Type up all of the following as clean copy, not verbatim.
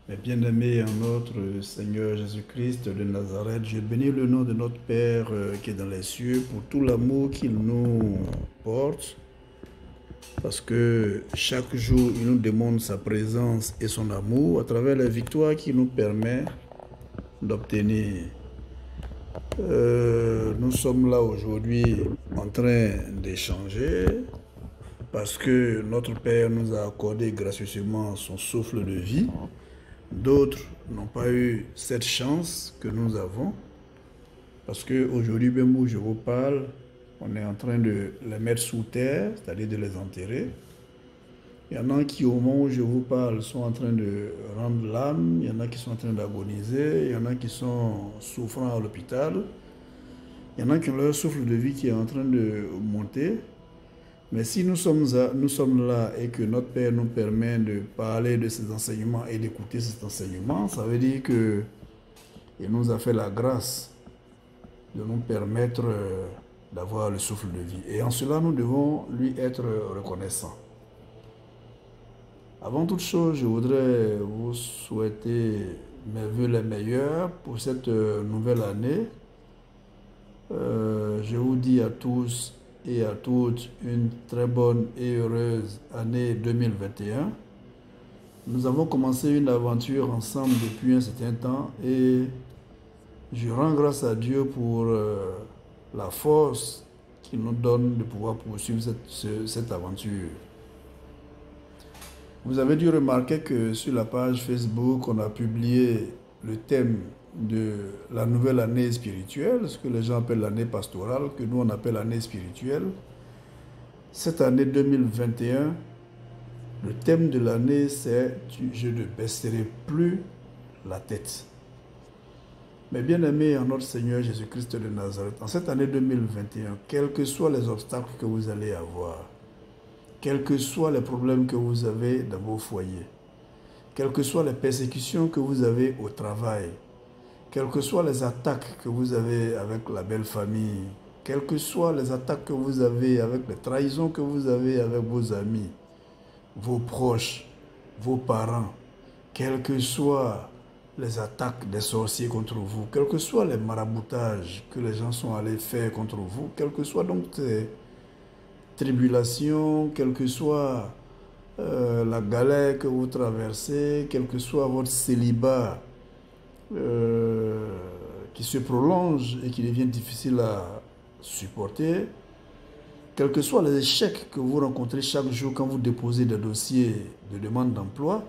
Mais bien-aimé en notre Seigneur Jésus-Christ de Nazareth, je bénis le nom de notre Père qui est dans les cieux pour tout l'amour qu'il nous porte, parce que chaque jour, il nous demande sa présence et son amour à travers les victoires qu'il nous permet d'obtenir. Nous sommes là aujourd'hui en train d'échanger parce que notre Père nous a accordé gracieusement son souffle de vie. D'autres n'ont pas eu cette chance que nous avons parce qu'aujourd'hui, même où je vous parle, on est en train de les mettre sous terre, c'est-à-dire de les enterrer. Il y en a qui, au moment où je vous parle, sont en train de rendre l'âme, il y en a qui sont en train d'agoniser, il y en a qui sont souffrant à l'hôpital, il y en a qui ont leur souffle de vie qui est en train de monter. Mais si nous sommes là et que notre Père nous permet de parler de ces enseignements et d'écouter cet enseignement, ça veut dire qu'il nous a fait la grâce de nous permettre d'avoir le souffle de vie. Et en cela, nous devons lui être reconnaissants. Avant toute chose, je voudrais vous souhaiter mes vœux les meilleurs pour cette nouvelle année. Je vous dis à tous et à toutes une très bonne et heureuse année 2021. Nous avons commencé une aventure ensemble depuis un certain temps et je rends grâce à Dieu pour la force qu'il nous donne de pouvoir poursuivre cette aventure. Vous avez dû remarquer que sur la page Facebook, on a publié le thème de la nouvelle année spirituelle, ce que les gens appellent l'année pastorale, que nous on appelle l'année spirituelle. Cette année 2021, le thème de l'année c'est « Je ne baisserai plus la tête ». Mais bien aimé en notre Seigneur Jésus-Christ de Nazareth, en cette année 2021, quels que soient les obstacles que vous allez avoir, quels que soient les problèmes que vous avez dans vos foyers, quelles que soient les persécutions que vous avez au travail, quelles que soient les attaques que vous avez avec la belle famille, quelles que soient les attaques que vous avez avec les trahisons que vous avez avec vos amis, vos proches, vos parents, quelles que soient les attaques des sorciers contre vous, quels que soient les maraboutages que les gens sont allés faire contre vous, quelles que soient donc ces tribulations, quelle que soit la galère que vous traversez, quel que soit votre célibat qui se prolonge et qui devient difficile à supporter, quels que soient les échecs que vous rencontrez chaque jour quand vous déposez des dossiers de demande d'emploi,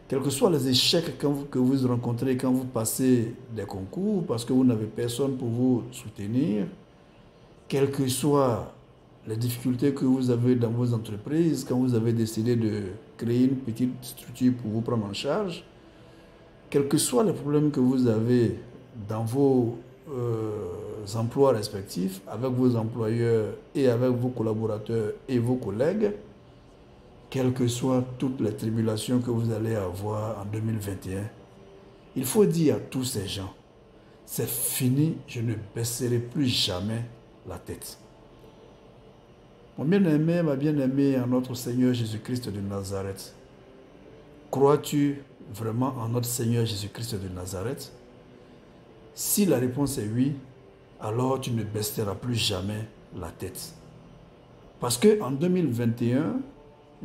quels que soient les échecs que vous rencontrez quand vous passez des concours parce que vous n'avez personne pour vous soutenir, quelles que soient les difficultés que vous avez dans vos entreprises quand vous avez décidé de créer une petite structure pour vous prendre en charge, quels que soient les problèmes que vous avez dans vos emplois respectifs, avec vos employeurs et avec vos collaborateurs et vos collègues, quelles que soient toutes les tribulations que vous allez avoir en 2021, il faut dire à tous ces gens, c'est fini, je ne baisserai plus jamais la tête. Mon bien-aimé, ma bien-aimée en notre Seigneur Jésus-Christ de Nazareth, crois-tu vraiment en notre Seigneur Jésus-Christ de Nazareth? Si la réponse est oui, alors tu ne baisseras plus jamais la tête. Parce qu'en 2021,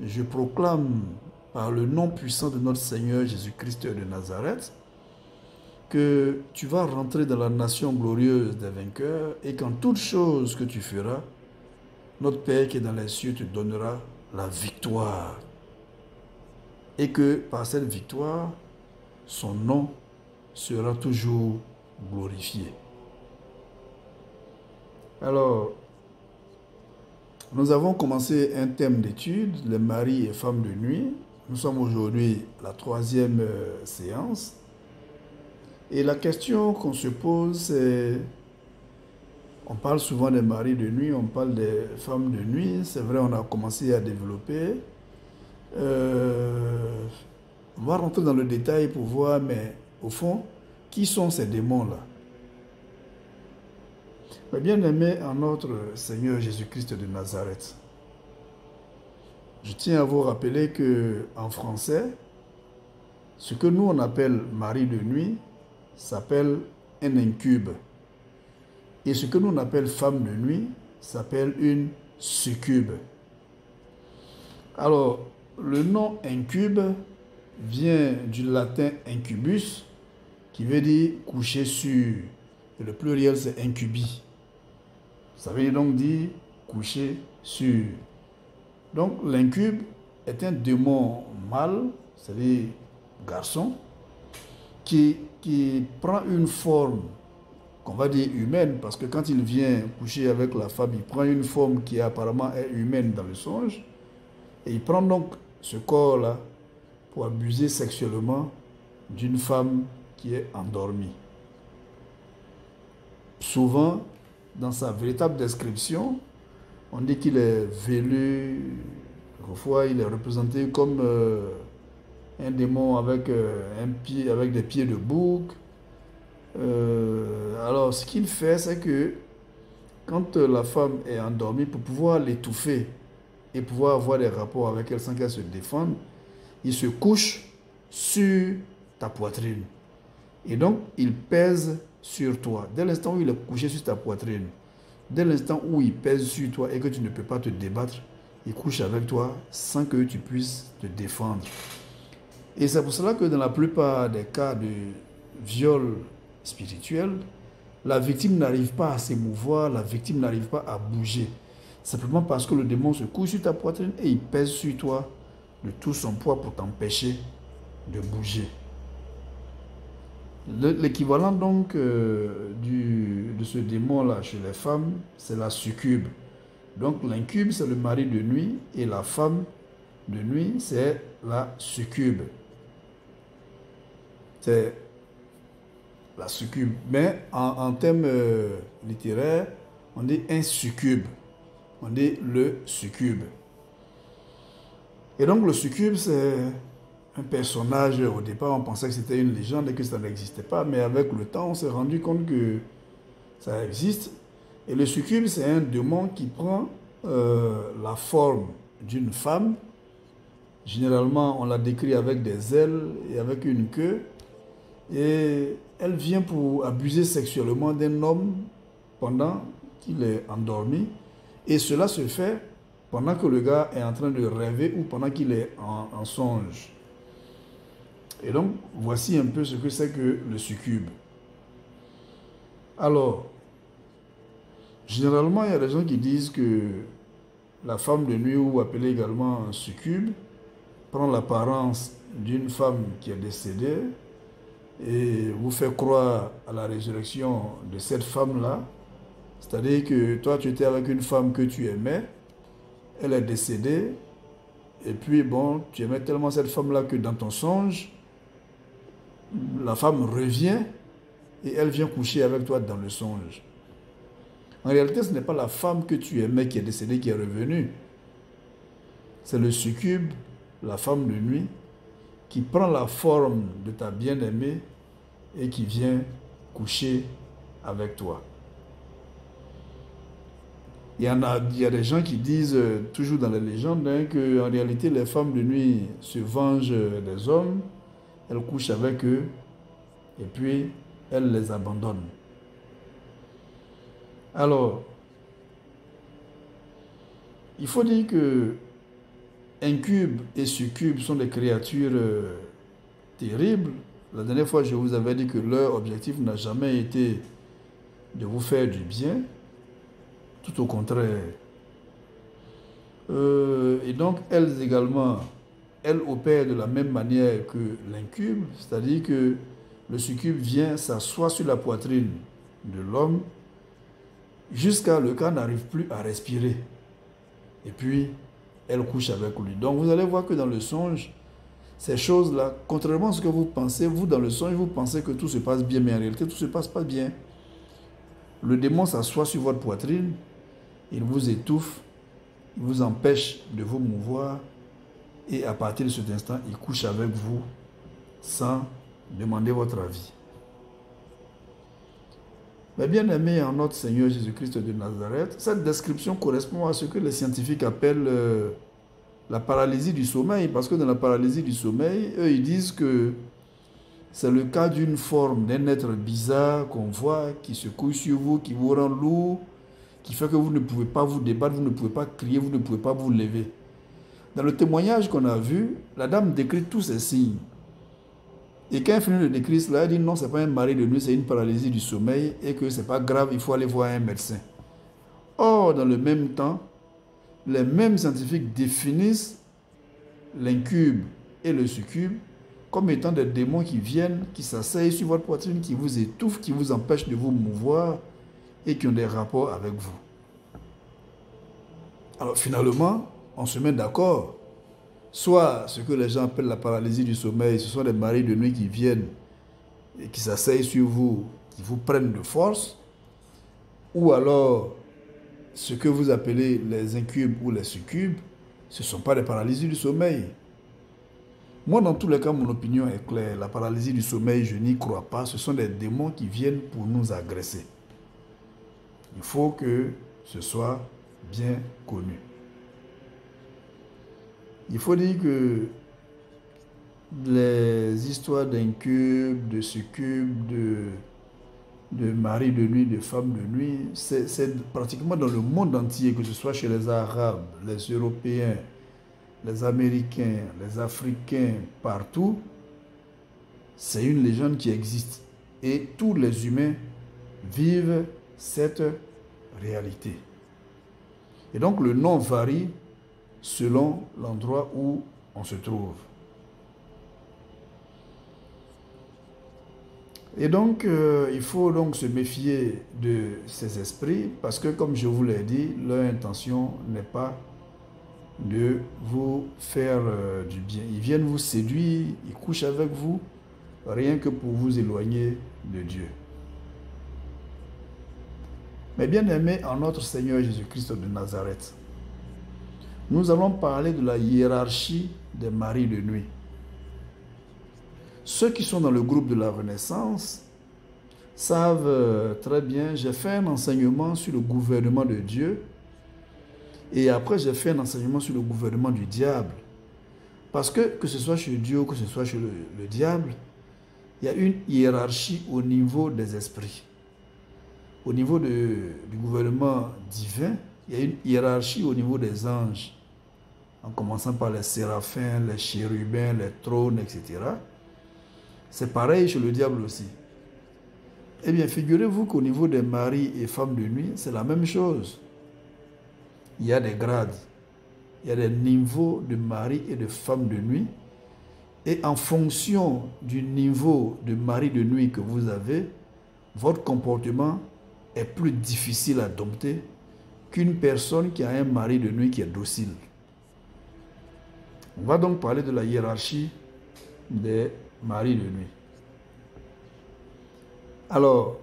je proclame par le nom puissant de notre Seigneur Jésus-Christ de Nazareth que tu vas rentrer dans la nation glorieuse des vainqueurs et qu'en toute chose que tu feras, notre Père qui est dans les cieux te donnera la victoire. Et que par cette victoire, son nom sera toujours glorifié. Alors, nous avons commencé un thème d'étude, les maris et femmes de nuit. Nous sommes aujourd'hui à la 3e séance. Et la question qu'on se pose, c'est, on parle souvent des maris de nuit, on parle des femmes de nuit. C'est vrai, on a commencé à développer. On va rentrer dans le détail pour voir, mais au fond, qui sont ces démons-là? Mais bien aimé en notre Seigneur Jésus-Christ de Nazareth, je tiens à vous rappeler que en français, Ce que nous on appelle mari de nuit s'appelle un incube. Et ce que nous on appelle femme de nuit s'appelle une succube. Alors, le nom incube vient du latin incubus, qui veut dire coucher sur. Et le pluriel, c'est incubi. Ça veut donc dire coucher sur. Donc, l'incube est un démon mâle, c'est-à-dire garçon, qui prend une forme qu'on va dire humaine, parce que quand il vient coucher avec la femme, il prend une forme qui apparemment est humaine dans le songe, et il prend donc ce corps-là pour abuser sexuellement d'une femme qui est endormie. Souvent, dans sa véritable description, on dit qu'il est velu, parfois il est représenté comme un démon avec, avec des pieds de bouc. Alors, ce qu'il fait, c'est que quand la femme est endormie, pour pouvoir l'étouffer et pouvoir avoir des rapports avec elle sans qu'elle se défende, il se couche sur ta poitrine. Et donc, il pèse sur toi. Dès l'instant où il est couché sur ta poitrine, dès l'instant où il pèse sur toi et que tu ne peux pas te débattre, il couche avec toi sans que tu puisses te défendre. Et c'est pour cela que dans la plupart des cas de viol spirituel, la victime n'arrive pas à s'émouvoir, la victime n'arrive pas à bouger. Simplement parce que le démon se couche sur ta poitrine et il pèse sur toi de tout son poids pour t'empêcher de bouger. L'équivalent donc de ce démon-là chez les femmes, c'est la succube. Donc l'incube, c'est le mari de nuit et la femme de nuit, c'est la succube. C'est la succube. Mais en termes littéraires, on dit un succube. On dit le succube. Et donc le succube, c'est un personnage. Au départ, on pensait que c'était une légende et que ça n'existait pas. Mais avec le temps, on s'est rendu compte que ça existe. Et le succube, c'est un démon qui prend la forme d'une femme. Généralement, on la décrit avec des ailes et avec une queue. Et elle vient pour abuser sexuellement d'un homme pendant qu'il est endormi. Et cela se fait pendant que le gars est en train de rêver ou pendant qu'il est en songe. Et donc, voici un peu ce que c'est que le succube. Alors, généralement, il y a des gens qui disent que la femme de nuit, ou appelée également un succube, prend l'apparence d'une femme qui est décédée et vous fait croire à la résurrection de cette femme-là. C'est-à-dire que toi, tu étais avec une femme que tu aimais, elle est décédée, et puis bon, tu aimais tellement cette femme-là que dans ton songe, la femme revient et elle vient coucher avec toi dans le songe. En réalité, ce n'est pas la femme que tu aimais qui est décédée qui est revenue. C'est le succube, la femme de nuit, qui prend la forme de ta bien-aimée et qui vient coucher avec toi. Il y a des gens qui disent, toujours dans les légendes, qu'en réalité, les femmes de nuit se vengent des hommes, elles couchent avec eux, et puis elles les abandonnent. Alors, il faut dire que incube et succube sont des créatures terribles. La dernière fois, je vous avais dit que leur objectif n'a jamais été de vous faire du bien, tout au contraire. Et donc, elles également, elles opèrent de la même manière que l'incube, c'est-à-dire que le succube vient s'asseoir sur la poitrine de l'homme jusqu'à ce que le gars n'arrive plus à respirer. Et puis, elle couche avec lui. Donc, vous allez voir que dans le songe, ces choses-là, contrairement à ce que vous pensez, vous, dans le songe, vous pensez que tout se passe bien, mais en réalité, tout ne se passe pas bien. Le démon s'assoit sur votre poitrine, il vous étouffe, il vous empêche de vous mouvoir, et à partir de cet instant, il couche avec vous sans demander votre avis. Mais bien aimé en notre Seigneur Jésus-Christ de Nazareth, cette description correspond à ce que les scientifiques appellent la paralysie du sommeil, parce que dans la paralysie du sommeil, eux, ils disent que C'est le cas d'une forme, d'un être bizarre qu'on voit, qui se couche sur vous, qui vous rend lourd, qui fait que vous ne pouvez pas vous débattre, vous ne pouvez pas crier, vous ne pouvez pas vous lever. Dans le témoignage qu'on a vu, la dame décrit tous ces signes. Et quand elle finit de décrire cela, elle dit non, ce n'est pas un mari de nuit, c'est une paralysie du sommeil et que ce n'est pas grave, il faut aller voir un médecin. Or, dans le même temps, les mêmes scientifiques définissent l'incube et le succube comme étant des démons qui viennent, qui s'asseyent sur votre poitrine, qui vous étouffent, qui vous empêchent de vous mouvoir et qui ont des rapports avec vous. Alors finalement, on se met d'accord. Soit ce que les gens appellent la paralysie du sommeil, ce sont des maris de nuit qui viennent et qui s'asseyent sur vous, qui vous prennent de force, ou alors ce que vous appelez les incubes ou les succubes, ce ne sont pas des paralysies du sommeil. Moi, dans tous les cas, mon opinion est claire. La paralysie du sommeil, je n'y crois pas. Ce sont des démons qui viennent pour nous agresser. Il faut que ce soit bien connu. Il faut dire que les histoires d'incubes, de succubes, de maris de nuit, de femmes de nuit, c'est pratiquement dans le monde entier, que ce soit chez les Arabes, les Européens, les Américains, les Africains, partout, c'est une légende qui existe. Et tous les humains vivent cette réalité. Et donc le nom varie selon l'endroit où on se trouve. Et donc, il faut donc se méfier de ces esprits parce que, comme je vous l'ai dit, leur intention n'est pas de vous faire du bien. Ils viennent vous séduire, ils couchent avec vous, rien que pour vous éloigner de Dieu. Mais bien aimés en notre Seigneur Jésus-Christ de Nazareth, nous allons parler de la hiérarchie des maris de nuit. Ceux qui sont dans le groupe de la Renaissance savent très bien, j'ai fait un enseignement sur le gouvernement de Dieu et après j'ai fait un enseignement sur le gouvernement du diable. Parce que ce soit chez Dieu ou que ce soit chez le diable, il y a une hiérarchie au niveau des esprits. Au niveau du gouvernement divin, il y a une hiérarchie au niveau des anges, en commençant par les séraphins, les chérubins, les trônes, etc. C'est pareil chez le diable aussi. Eh bien, figurez-vous qu'au niveau des maris et femmes de nuit, c'est la même chose. Il y a des grades, il y a des niveaux de mari et de femmes de nuit. Et en fonction du niveau de mari de nuit que vous avez, votre comportement est plus difficile à dompter qu'une personne qui a un mari de nuit qui est docile. On va donc parler de la hiérarchie des maris de nuit. Alors,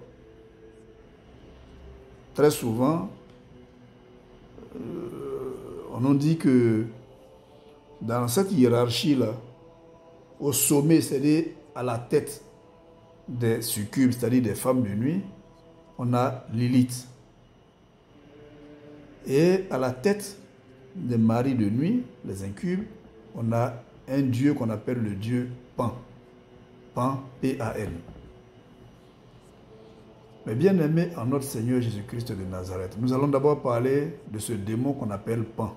très souvent, on nous dit que dans cette hiérarchie-là, au sommet, c'est-à-dire à la tête des succubes, c'est-à-dire des femmes de nuit, on a Lilith. Et à la tête des maris de nuit, les incubes, on a un dieu qu'on appelle le dieu Pan. Pan, P-A-N. Mais bien aimé en notre Seigneur Jésus-Christ de Nazareth, nous allons d'abord parler de ce démon qu'on appelle Pan.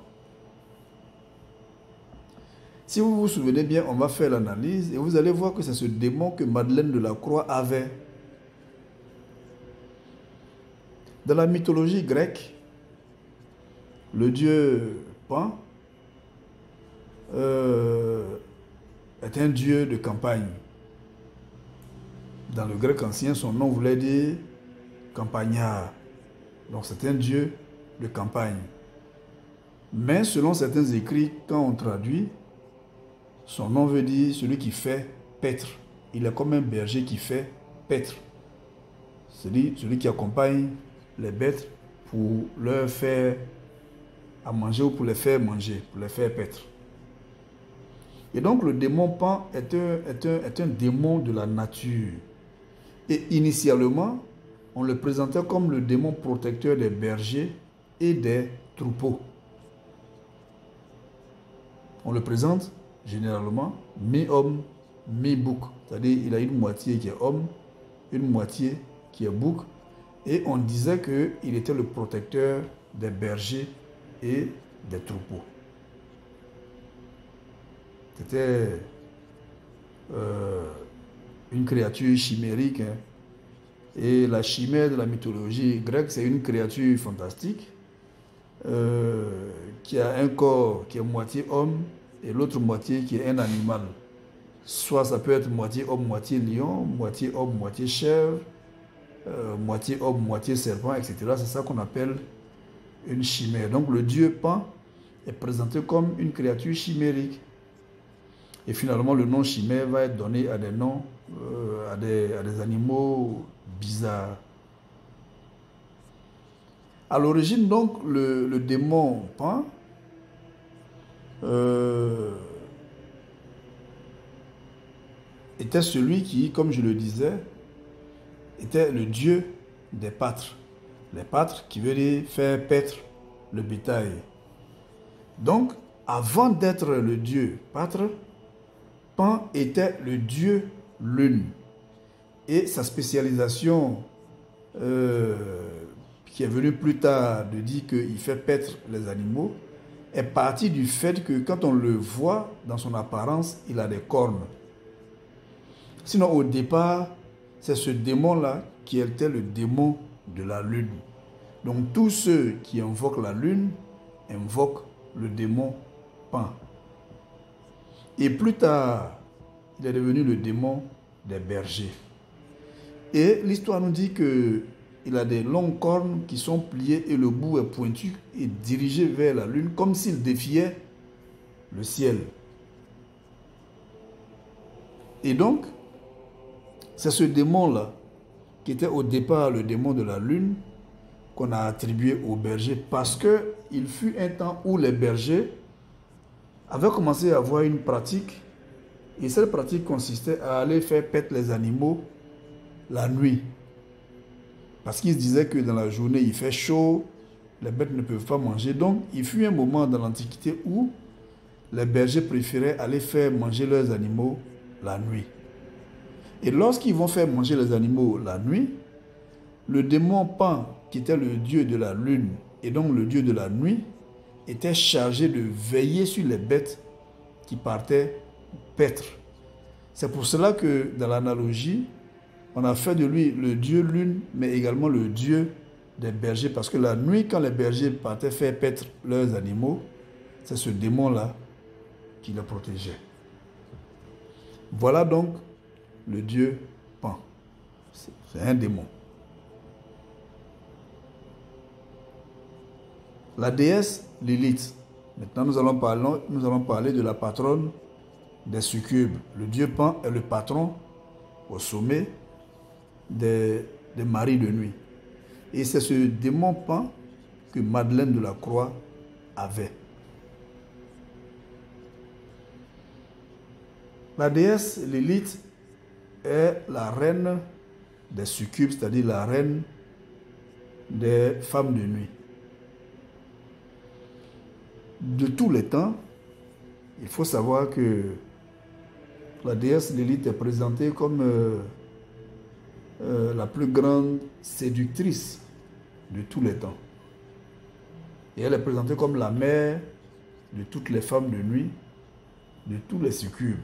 Si vous vous souvenez bien, on va faire l'analyse et vous allez voir que c'est ce démon que Madeleine de la Croix avait. Dans la mythologie grecque, le dieu Pan est un dieu de campagne. Dans le grec ancien, son nom voulait dire campagnard. Donc c'est un dieu de campagne. Mais selon certains écrits, quand on traduit, son nom veut dire celui qui fait paître. Il est comme un berger qui fait paître. Celui qui accompagne les bêtes pour leur faire à manger ou pour les faire manger, pour les faire paître. Et donc le démon Pan est un démon de la nature. Et initialement, on le présentait comme le démon protecteur des bergers et des troupeaux. On le présente généralement mi-homme, mi-bouc. C'est-à-dire il a une moitié qui est homme, une moitié qui est bouc. Et on disait qu'il était le protecteur des bergers et des troupeaux. C'était une créature chimérique. Hein. Et la chimère de la mythologie grecque, c'est une créature fantastique qui a un corps qui est moitié homme et l'autre moitié qui est un animal. Soit ça peut être moitié homme, moitié lion, moitié homme, moitié chèvre, moitié homme, moitié serpent, etc. C'est ça qu'on appelle une chimère. Donc le dieu Pan est présenté comme une créature chimérique. Et finalement, le nom chimère va être donné à des noms, à des animaux bizarres. À l'origine, donc, le démon Pan était celui qui, comme je le disais, était le dieu des pâtres. Les pâtres qui veulent dire faire paître le bétail. Donc, avant d'être le dieu pâtre, Pan était le dieu lune. Et sa spécialisation, qui est venue plus tard de dire qu'il fait paître les animaux, est partie du fait que quand on le voit dans son apparence, il a des cornes. Sinon, au départ, c'est ce démon-là qui était le démon de la lune. Donc, tous ceux qui invoquent la lune invoquent le démon Pan. Et plus tard, il est devenu le démon des bergers. Et l'histoire nous dit qu'il a des longues cornes qui sont pliées et le bout est pointu et dirigé vers la lune comme s'il défiait le ciel. Et donc, c'est ce démon-là qui était au départ le démon de la lune qu'on a attribué aux bergers parce qu'il fut un temps où les bergers avaient commencé à avoir une pratique et cette pratique consistait à aller faire paître les animaux la nuit. Parce qu'ils se disaient que dans la journée, il fait chaud, les bêtes ne peuvent pas manger. Donc, il fut un moment dans l'Antiquité où les bergers préféraient aller faire manger leurs animaux la nuit. Et lorsqu'ils vont faire manger les animaux la nuit, le démon Pan, qui était le dieu de la lune et donc le dieu de la nuit, était chargé de veiller sur les bêtes qui partaient paître. C'est pour cela que dans l'analogie, on a fait de lui le dieu lune, mais également le dieu des bergers, parce que la nuit, quand les bergers partaient faire paître leurs animaux, c'est ce démon-là qui les protégeait. Voilà donc le dieu Pan. C'est un démon. La déesse Lilith. Maintenant, nous allons parler de la patronne des succubes. Le dieu Pan est le patron au sommet des maris de nuit. Et c'est ce démon Pan que Madeleine de la Croix avait. La déesse Lilith est la reine des succubes, c'est-à-dire la reine des femmes de nuit. De tous les temps, il faut savoir que la déesse Lilith est présentée comme la plus grande séductrice de tous les temps. Et elle est présentée comme la mère de toutes les femmes de nuit, de tous les succubes.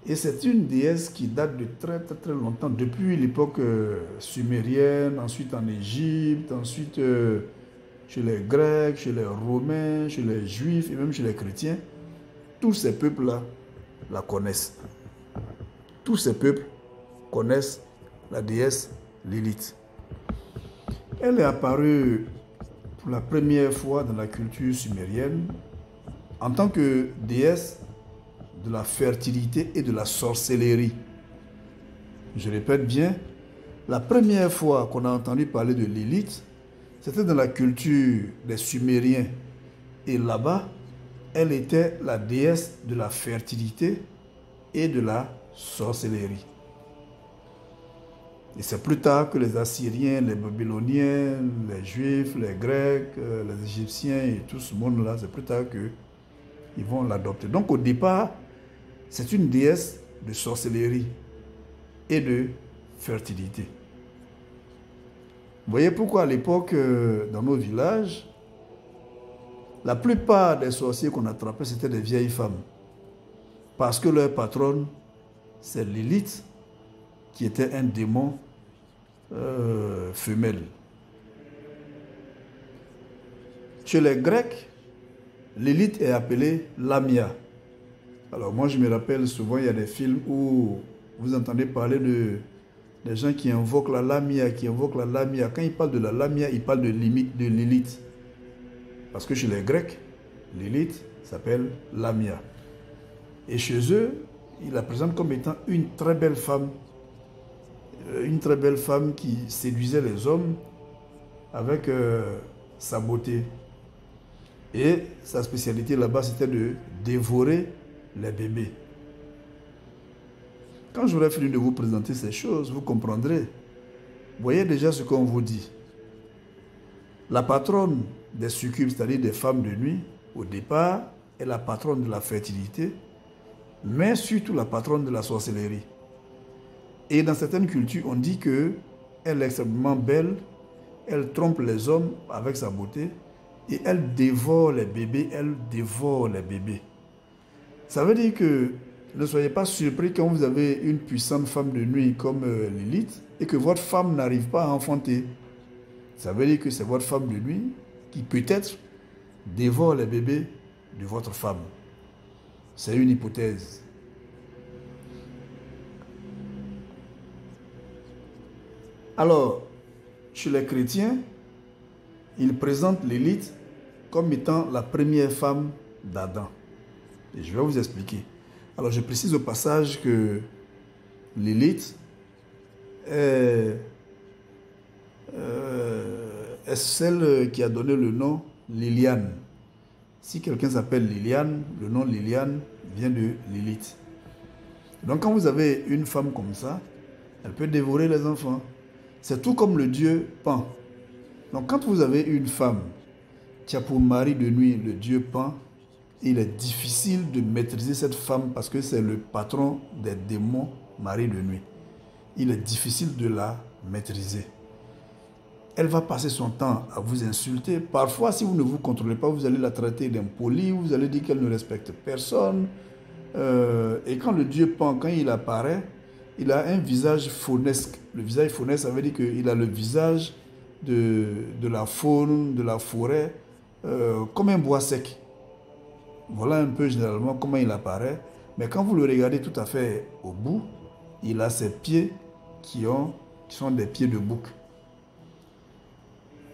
Et c'est une déesse qui date de très très très longtemps, depuis l'époque sumérienne, ensuite en Égypte, ensuite chez les Grecs, chez les Romains, chez les Juifs et même chez les chrétiens. Tous ces peuples-là la connaissent. Tous ces peuples connaissent la déesse Lilith. Elle est apparue pour la première fois dans la culture sumérienne en tant que déesse de la fertilité et de la sorcellerie. Je répète bien, la première fois qu'on a entendu parler de Lilith, c'était dans la culture des Sumériens. Et là-bas, elle était la déesse de la fertilité et de la sorcellerie. Et c'est plus tard que les Assyriens, les Babyloniens, les Juifs, les Grecs, les Égyptiens et tout ce monde-là, c'est plus tard qu'ils vont l'adopter. Donc au départ, C'est une déesse de sorcellerie et de fertilité. Vous voyez pourquoi à l'époque, dans nos villages, la plupart des sorciers qu'on attrapait, c'était des vieilles femmes. Parce que leur patronne, c'est Lilith, qui était un démon femelle. Chez les Grecs, Lilith est appelée Lamia. Alors moi, je me rappelle souvent, il y a des films où vous entendez parler des gens qui invoquent la Lamia, qui invoquent la Lamia. Quand ils parlent de la Lamia, ils parlent de Lilith. Parce que chez les Grecs, Lilith s'appelle Lamia. Et chez eux, ils la présentent comme étant une très belle femme. Une très belle femme qui séduisait les hommes avec sa beauté. Et sa spécialité là-bas, c'était de dévorer les bébés. Quand j'aurai fini de vous présenter ces choses, vous comprendrez. Voyez déjà ce qu'on vous dit. La patronne des succubes, c'est-à-dire des femmes de nuit, au départ, est la patronne de la fertilité, mais surtout la patronne de la sorcellerie. Et dans certaines cultures, on dit qu'elle est extrêmement belle, elle trompe les hommes avec sa beauté, et elle dévore les bébés, Ça veut dire que ne soyez pas surpris quand vous avez une puissante femme de nuit comme Lilith et que votre femme n'arrive pas à enfanter. Ça veut dire que c'est votre femme de nuit qui peut-être dévore les bébés de votre femme. C'est une hypothèse. Alors, chez les chrétiens, ils présentent Lilith comme étant la première femme d'Adam. Et je vais vous expliquer. Alors, je précise au passage que Lilith est celle qui a donné le nom Liliane. Si quelqu'un s'appelle Liliane, le nom Liliane vient de Lilith. Donc, quand vous avez une femme comme ça, elle peut dévorer les enfants. C'est tout comme le dieu Pan. Donc, quand vous avez une femme qui a pour mari de nuit le dieu Pan, il est difficile de maîtriser cette femme parce que c'est le patron des démons mari de nuit. Il est difficile de la maîtriser. Elle va passer son temps à vous insulter. Parfois, si vous ne vous contrôlez pas, vous allez la traiter d'impoli, vous allez dire qu'elle ne respecte personne. Et quand le dieu Pan, quand il apparaît, il a un visage faunesque. Le visage faunesque, ça veut dire qu'il a le visage de la faune, de la forêt, comme un bois sec. Voilà un peu généralement comment il apparaît. Mais quand vous le regardez tout à fait au bout, il a ses pieds qui sont des pieds de bouc.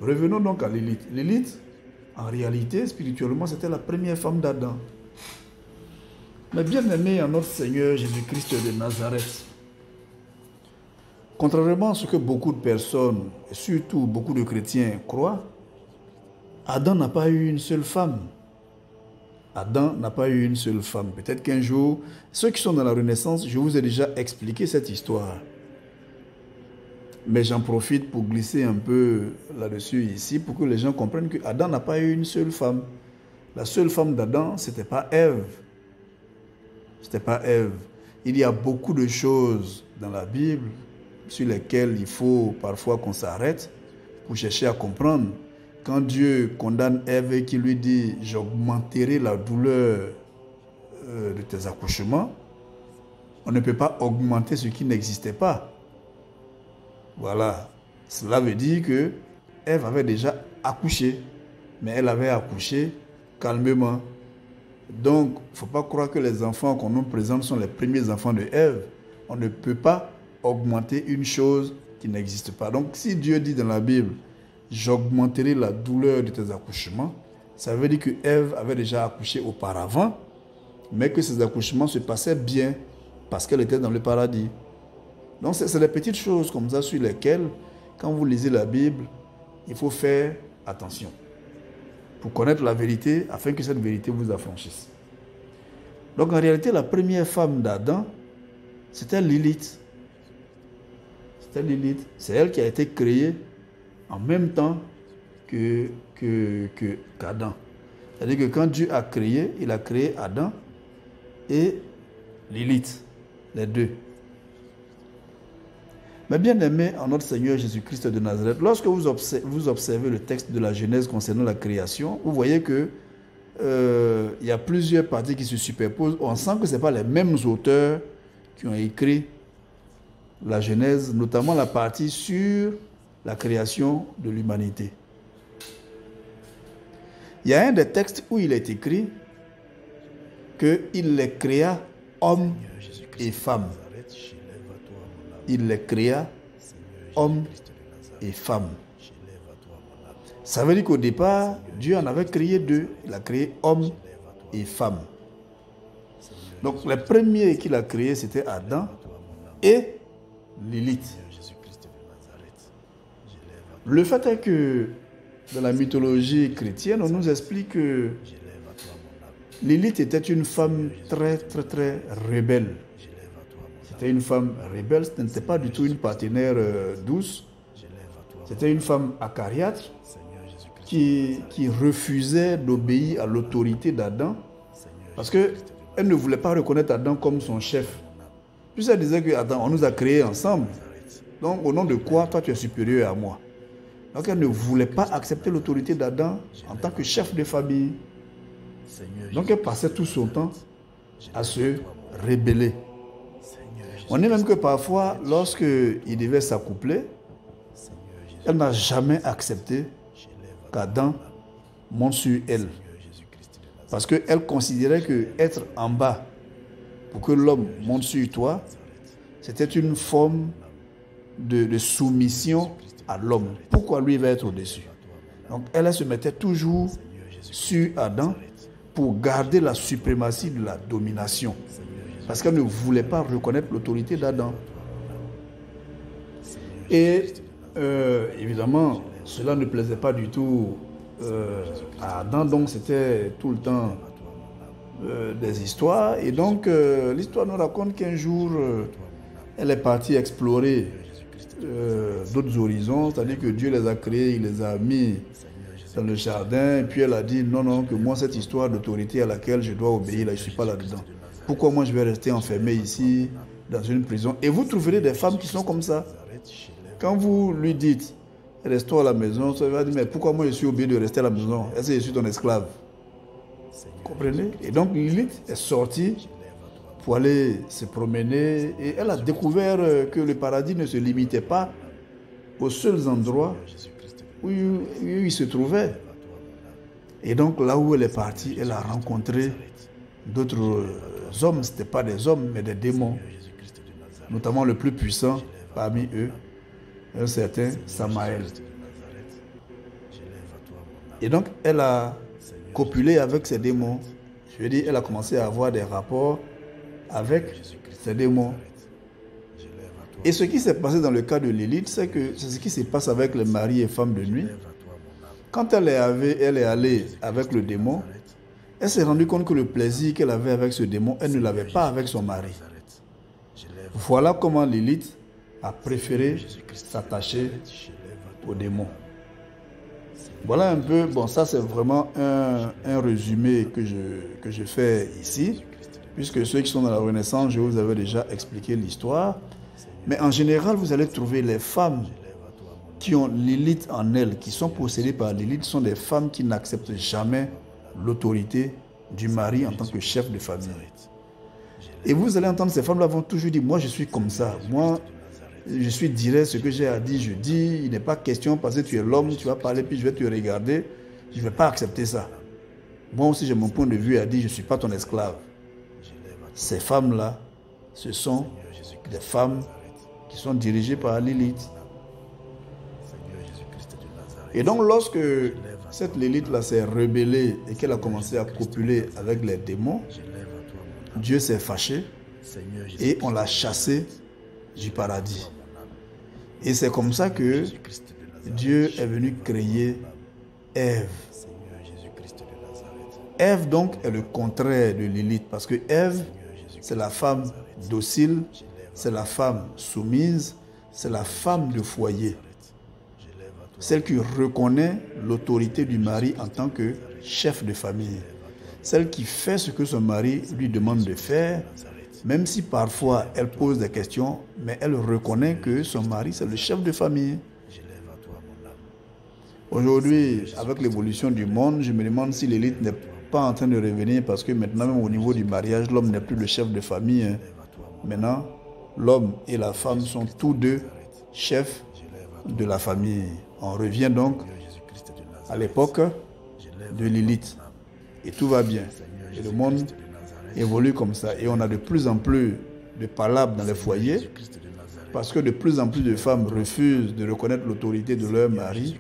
Revenons donc à Lilith. Lilith, en réalité, spirituellement, c'était la première femme d'Adam. Mais bien aimée en notre Seigneur Jésus-Christ de Nazareth, contrairement à ce que beaucoup de personnes, et surtout beaucoup de chrétiens croient, Adam n'a pas eu une seule femme. Adam n'a pas eu une seule femme. Peut-être qu'un jour, ceux qui sont dans la Renaissance, je vous ai déjà expliqué cette histoire. Mais j'en profite pour glisser un peu là-dessus ici, pour que les gens comprennent que Adam n'a pas eu une seule femme. La seule femme d'Adam, ce n'était pas Ève. C'était pas Ève. Il y a beaucoup de choses dans la Bible sur lesquelles il faut parfois qu'on s'arrête pour chercher à comprendre. Quand Dieu condamne Ève et qu'il lui dit « J'augmenterai la douleur de tes accouchements », on ne peut pas augmenter ce qui n'existait pas. Voilà. Cela veut dire que Ève avait déjà accouché, mais elle avait accouché calmement. Donc, il ne faut pas croire que les enfants qu'on nous présente sont les premiers enfants de Ève. On ne peut pas augmenter une chose qui n'existe pas. Donc, si Dieu dit dans la Bible « J'augmenterai la douleur de tes accouchements », ça veut dire que Ève avait déjà accouché auparavant, mais que ses accouchements se passaient bien parce qu'elle était dans le paradis. Donc, c'est des petites choses comme ça sur lesquelles, quand vous lisez la Bible, il faut faire attention pour connaître la vérité, afin que cette vérité vous affranchisse. Donc, en réalité, la première femme d'Adam, c'était Lilith. C'était Lilith. C'est elle qui a été créée en même temps qu'Adam. C'est-à-dire que quand Dieu a créé, il a créé Adam et Lilith, les deux. Mais bien aimé en notre Seigneur Jésus-Christ de Nazareth, lorsque vous observez le texte de la Genèse concernant la création, vous voyez que il y a plusieurs parties qui se superposent. On sent que ce n'est pas les mêmes auteurs qui ont écrit la Genèse, notamment la partie sur la création de l'humanité. Il y a un des textes où il est écrit qu'il les créa hommes et femmes. Il les créa hommes et femmes. Ça veut dire qu'au départ, Dieu en avait créé deux. Il a créé hommes et femmes. Donc les premiers qu'il a créés, c'était Adam et Lilith. Le fait est que dans la mythologie chrétienne, on nous explique que Lilith était une femme très rebelle. C'était une femme rebelle, ce n'était pas du tout une partenaire douce. C'était une femme acariâtre qui refusait d'obéir à l'autorité d'Adam parce qu'elle ne voulait pas reconnaître Adam comme son chef. Puis elle disait que Adam, on nous a créés ensemble. Donc au nom de quoi toi tu es supérieur à moi? Donc elle ne voulait pas accepter l'autorité d'Adam en tant que chef de famille. Donc elle passait tout son temps à se rebeller. On dit même que parfois, lorsqu'il devait s'accoupler, elle n'a jamais accepté qu'Adam monte sur elle. Parce qu'elle considérait qu'être en bas pour que l'homme monte sur toi, c'était une forme de soumission à l'homme. Pourquoi lui va être au-dessus? Donc elle se mettait toujours sur Adam pour garder la suprématie de la domination. Parce qu'elle ne voulait pas reconnaître l'autorité d'Adam. Et évidemment, cela ne plaisait pas du tout à Adam. Donc c'était tout le temps des histoires. Et donc l'histoire nous raconte qu'un jour, elle est partie explorer d'autres horizons. C'est-à-dire que Dieu les a créés, il les a mis dans le jardin. Et puis elle a dit non, que moi cette histoire d'autorité à laquelle je dois obéir, là, je ne suis pas là-dedans. Pourquoi moi je vais rester enfermé ici, dans une prison? Et vous trouverez des femmes qui sont comme ça. Quand vous lui dites, restons à la maison, ça va dire, mais pourquoi moi je suis obligé de rester à la maison? Est-ce que je suis ton esclave? Vous comprenez? Et donc Lilith est sortie pour aller se promener et elle a découvert que le paradis ne se limitait pas aux seuls endroits où il se trouvait. Et donc là où elle est partie, elle a rencontré d'autres hommes. Ce n'étaient pas des hommes, mais des démons. Notamment le plus puissant parmi eux, un certain Samaël. Et donc elle a copulé avec ces démons. Je veux dire, elle a commencé à avoir des rapports avec ces démons. Et ce qui s'est passé dans le cas de Lilith, c'est ce qui se passe avec les maris et femmes de nuit. Quand elle est allée avec le démon, elle s'est rendue compte que le plaisir qu'elle avait avec ce démon, elle ne l'avait pas avec son mari. Voilà comment Lilith a préféré s'attacher au démon. Voilà un peu, bon ça c'est vraiment un résumé que je fais ici, puisque ceux qui sont dans la Renaissance, je vous avais déjà expliqué l'histoire. Mais en général, vous allez trouver les femmes qui ont Lilith en elles, qui sont possédées par Lilith, sont des femmes qui n'acceptent jamais l'autorité du mari en tant que chef de famille. Et vous allez entendre ces femmes-là vont toujours dire, moi je suis comme ça, moi je suis direct, ce que j'ai à dire, je dis, il n'est pas question parce que tu es l'homme, tu vas parler puis je vais te regarder, je ne vais pas accepter ça. Moi aussi j'ai mon point de vue à dire, je ne suis pas ton esclave. Ces femmes-là, ce sont des femmes qui sont dirigées par Lilith. Et donc lorsque cette Lilith-là s'est rebellée et qu'elle a commencé à copuler avec les démons, Dieu s'est fâché et on l'a chassée du paradis. Et c'est comme ça que Dieu est venu créer Ève. Ève donc est le contraire de Lilith parce que Ève, c'est la femme docile, c'est la femme soumise, c'est la femme de foyer. Celle qui reconnaît l'autorité du mari en tant que chef de famille. Celle qui fait ce que son mari lui demande de faire Même si parfois elle pose des questions, mais elle reconnaît que son mari, c'est le chef de famille. Aujourd'hui, avec l'évolution du monde, je me demande si l'élite n'est pas en train de revenir parce que maintenant, même au niveau du mariage, l'homme n'est plus le chef de famille. Maintenant, l'homme et la femme sont tous deux chefs de la famille. On revient donc à l'époque de l'élite. Et tout va bien. Et le monde évolue comme ça. Et on a de plus en plus de palabres dans les foyers parce que de plus en plus de femmes refusent de reconnaître l'autorité de leur mari.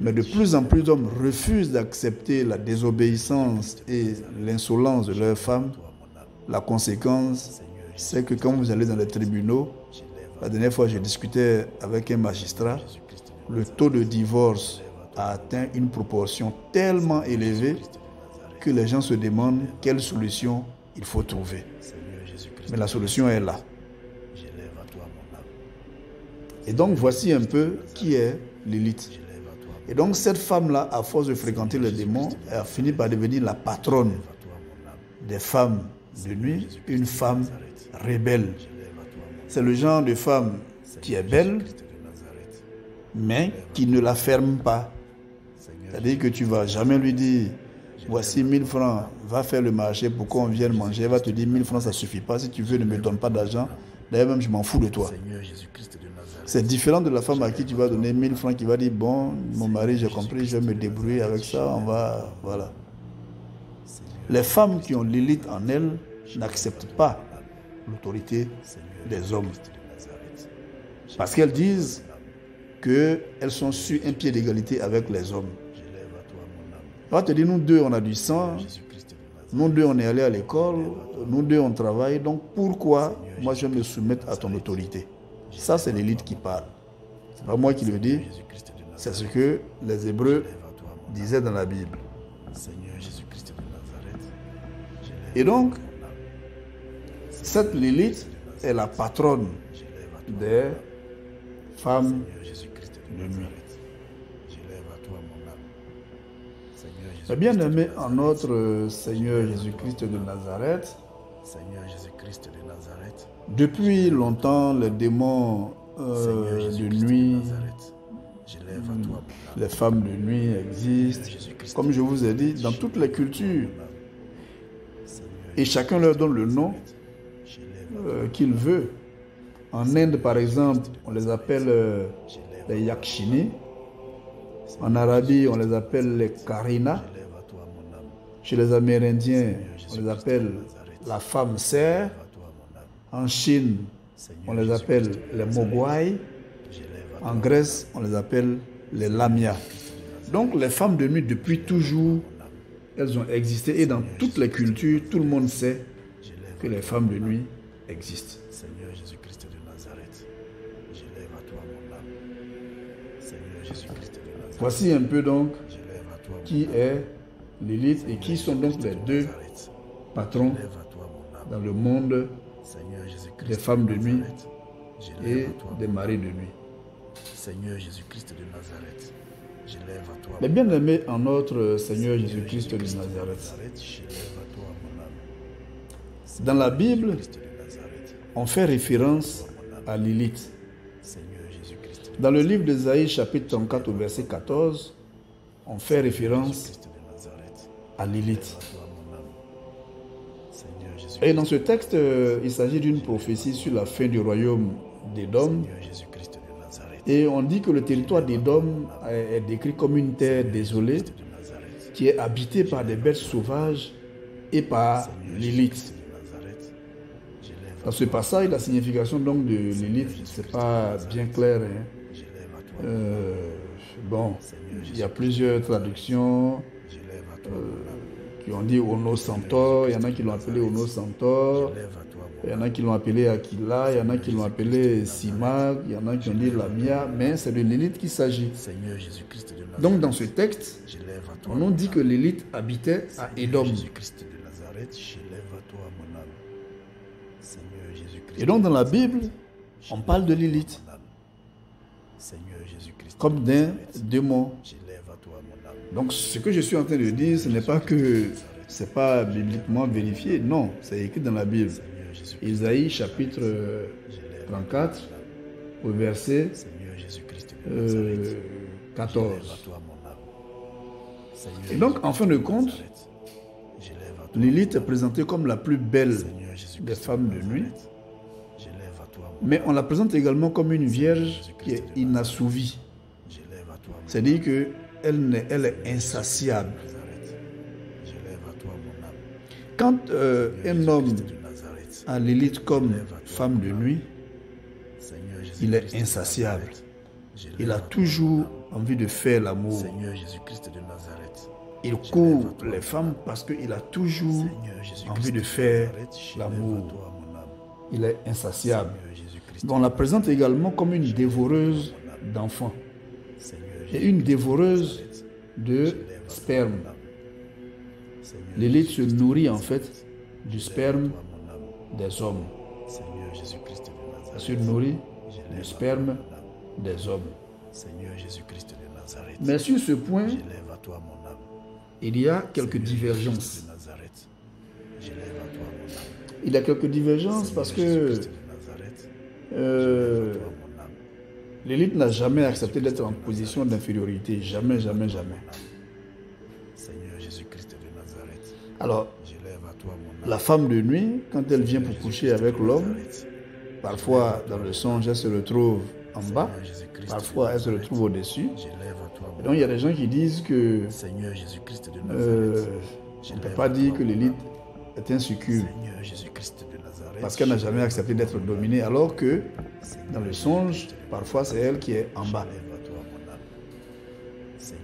Mais de plus en plus d'hommes refusent d'accepter la désobéissance et l'insolence de leurs femmes. La conséquence, c'est que quand vous allez dans les tribunaux, la dernière fois j'ai discuté avec un magistrat, le taux de divorce a atteint une proportion tellement élevée que les gens se demandent quelle solution il faut trouver. Mais la solution est là. Et donc voici un peu qui est l'élite. Et donc cette femme-là, à force de fréquenter les démons, elle a fini par devenir la patronne des femmes de nuit, une femme rebelle. C'est le genre de femme qui est belle, mais qui ne la ferme pas. C'est-à-dire que tu ne vas jamais lui dire, voici 1000 francs, va faire le marché pour qu'on vienne manger. Elle va te dire, 1000 francs, ça ne suffit pas. Si tu veux, ne me donne pas d'argent. D'ailleurs, même, je m'en fous de toi. C'est différent de la femme à qui tu vas donner 1000 francs, qui va dire, bon, mon mari, j'ai compris, je vais me débrouiller avec ça, on va, voilà. Les femmes qui ont l'élite en elles n'acceptent pas l'autorité des hommes. Parce qu'elles disent qu'elles sont sur un pied d'égalité avec les hommes. On va te dire, nous deux, on a du sang, nous deux, on est allés à l'école, nous deux, on travaille, donc pourquoi moi je vais me soumettre à ton autorité? Ça, c'est l'élite qui parle. Ce n'est pas moi qui le dis, c'est ce que les Hébreux disaient dans la Bible. Et donc, cette Lilith est la patronne des femmes de nuit. Mais bien aimé en notre Seigneur Jésus-Christ de Nazareth, depuis longtemps, les démons de nuit, les femmes de nuit existent, comme je vous ai dit, dans toutes les cultures. Et chacun leur donne le nom qu'il veut. En Inde, par exemple, on les appelle les Yakshini. En Arabie, on les appelle les Karina. Chez les Amérindiens, on les appelle la femme serre. En Chine, on les appelle les Mogwai. En Grèce, on les appelle les Lamia. Donc, les femmes de nuit, depuis toujours, elles ont existé. Et dans toutes les cultures, tout le monde sait que les femmes de nuit existent. Seigneur Jésus-Christ de Nazareth, j'élève à toi mon âme. Seigneur Jésus-Christ de Nazareth. Voici un peu donc qui est l'élite et qui sont donc les deux patrons dans le monde des femmes de nuit et des maris de nuit. Seigneur Jésus-Christ de Nazareth, j'élève à toi. Mais bien aimé en notre Seigneur Jésus-Christ de Nazareth. Dans la Bible, on fait référence à Lilith. Dans le livre d'Ésaïe, chapitre 34, au verset 14, on fait référence à Lilith. Et dans ce texte, il s'agit d'une prophétie sur la fin du royaume d'Édom. Et on dit que le territoire d'Édom est décrit comme une terre désolée qui est habitée par des bêtes sauvages et par Lilith. Dans ce passage, la signification donc de Lilith, c'est pas bien clair. Bon, il y a plusieurs traductions qui ont dit Ono Centaure, il y en a qui l'ont appelé Ono Centaure, il y en a qui l'ont appelé Aquila, il y en a qui l'ont appelé Simag, il y en a qui ont dit Lamia, mais c'est de Lilith qu'il s'agit. Donc dans ce texte, on nous dit que Lilith habitait à Édom. Et donc dans la Bible, on parle de Lilith comme d'un démon. Donc ce que je suis en train de dire, ce n'est pas que c'est pas bibliquement vérifié, non, c'est écrit dans la Bible. Isaïe chapitre 34 au verset 14. Et donc, en fin de compte, Lilith est présentée comme la plus belle des femmes de nuit, mais on la présente également comme une vierge qui est inassouvie. C'est-à-dire qu'elle est insatiable. Quand un homme a Lilith comme femme de nuit, il est insatiable. Il a toujours envie de faire l'amour. Il court les femmes parce qu'il a toujours envie de faire l'amour. Il est insatiable. On la présente également comme une dévoreuse d'enfants et une dévoreuse de sperme. Lilith se nourrit en fait du sperme des hommes. Elle se nourrit du sperme des hommes. Mais sur ce point, il y a quelques divergences. Il y a quelques divergences parce que Lilith n'a jamais accepté d'être en position d'infériorité. Jamais, jamais, jamais. Alors, la femme de nuit, quand elle vient pour coucher avec l'homme, parfois dans le songe, elle se retrouve en bas, parfois elle se retrouve au-dessus. Donc il y a des gens qui disent que on ne peut pas dire que Lilith est un succube parce qu'elle n'a jamais accepté d'être dominée, alors que dans le songe, parfois c'est elle qui est en bas.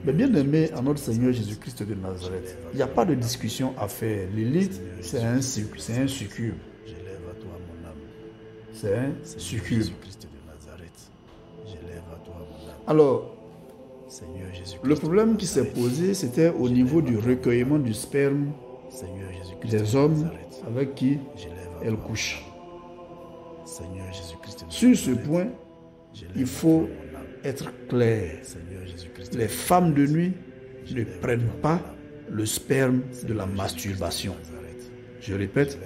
Mais bien aimé en notre Seigneur Jésus-Christ de Nazareth, il n'y a pas de discussion à faire. Lilith, c'est un succube. C'est un succube. Alors, le problème qui s'est posé, c'était au niveau du recueillement du sperme des hommes avec qui elle couche. Sur ce point, il faut être clair. Les femmes de nuit ne prennent pas le sperme de la masturbation. Je répète,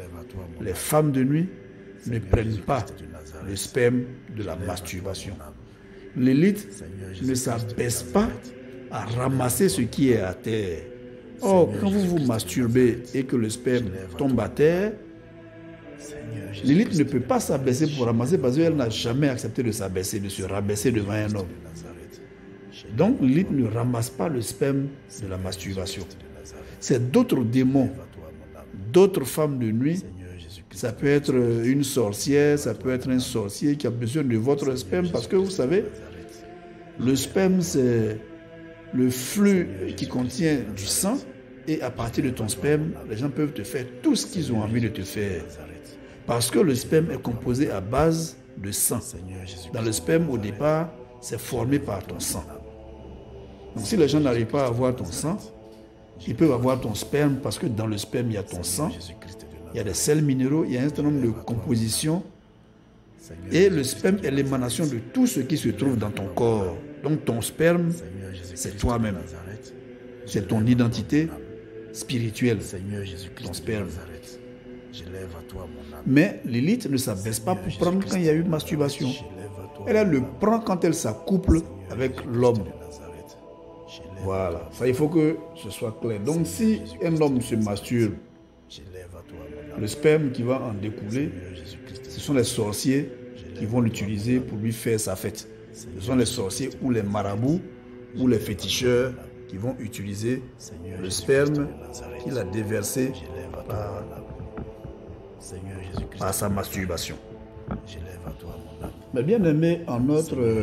les femmes de nuit ne prennent pas le sperme de la masturbation. Lilith ne s'abaisse pas à ramasser ce qui est à terre. Or, quand vous vous masturbez et que le sperme tombe à terre, Lilith ne peut pas s'abaisser pour ramasser parce qu'elle n'a jamais accepté de s'abaisser, de se rabaisser devant un homme. Donc, Lilith ne ramasse pas le sperme de la masturbation. C'est d'autres démons, d'autres femmes de nuit. Ça peut être une sorcière, ça peut être un sorcier qui a besoin de votre sperme parce que vous savez, le sperme, c'est le flux qui contient du sang et à partir de ton sperme, les gens peuvent te faire tout ce qu'ils ont envie de te faire. Parce que le sperme est composé à base de sang. Dans le sperme, au départ, c'est formé par ton sang. Donc si les gens n'arrivent pas à avoir ton sang, ils peuvent avoir ton sperme parce que dans le sperme, il y a ton sang, il y a des sels minéraux, il y a un certain nombre de compositions. Et le sperme est l'émanation de tout ce qui se trouve dans ton corps. Donc ton sperme, c'est toi-même. C'est ton identité spirituelle, ton sperme. Mais Lilith ne s'abaisse pas pour prendre quand il y a eu masturbation. Elle le prend quand elle s'accouple avec l'homme. Voilà, ça il faut que ce soit clair. Donc si un homme se masturbe, le sperme qui va en découler, ce sont les sorciers qui vont l'utiliser pour lui faire sa fête. Ce sont les sorciers ou les marabouts ou les féticheurs qui vont utiliser le sperme qu'il a déversé par sa masturbation. Mais bien aimé en notre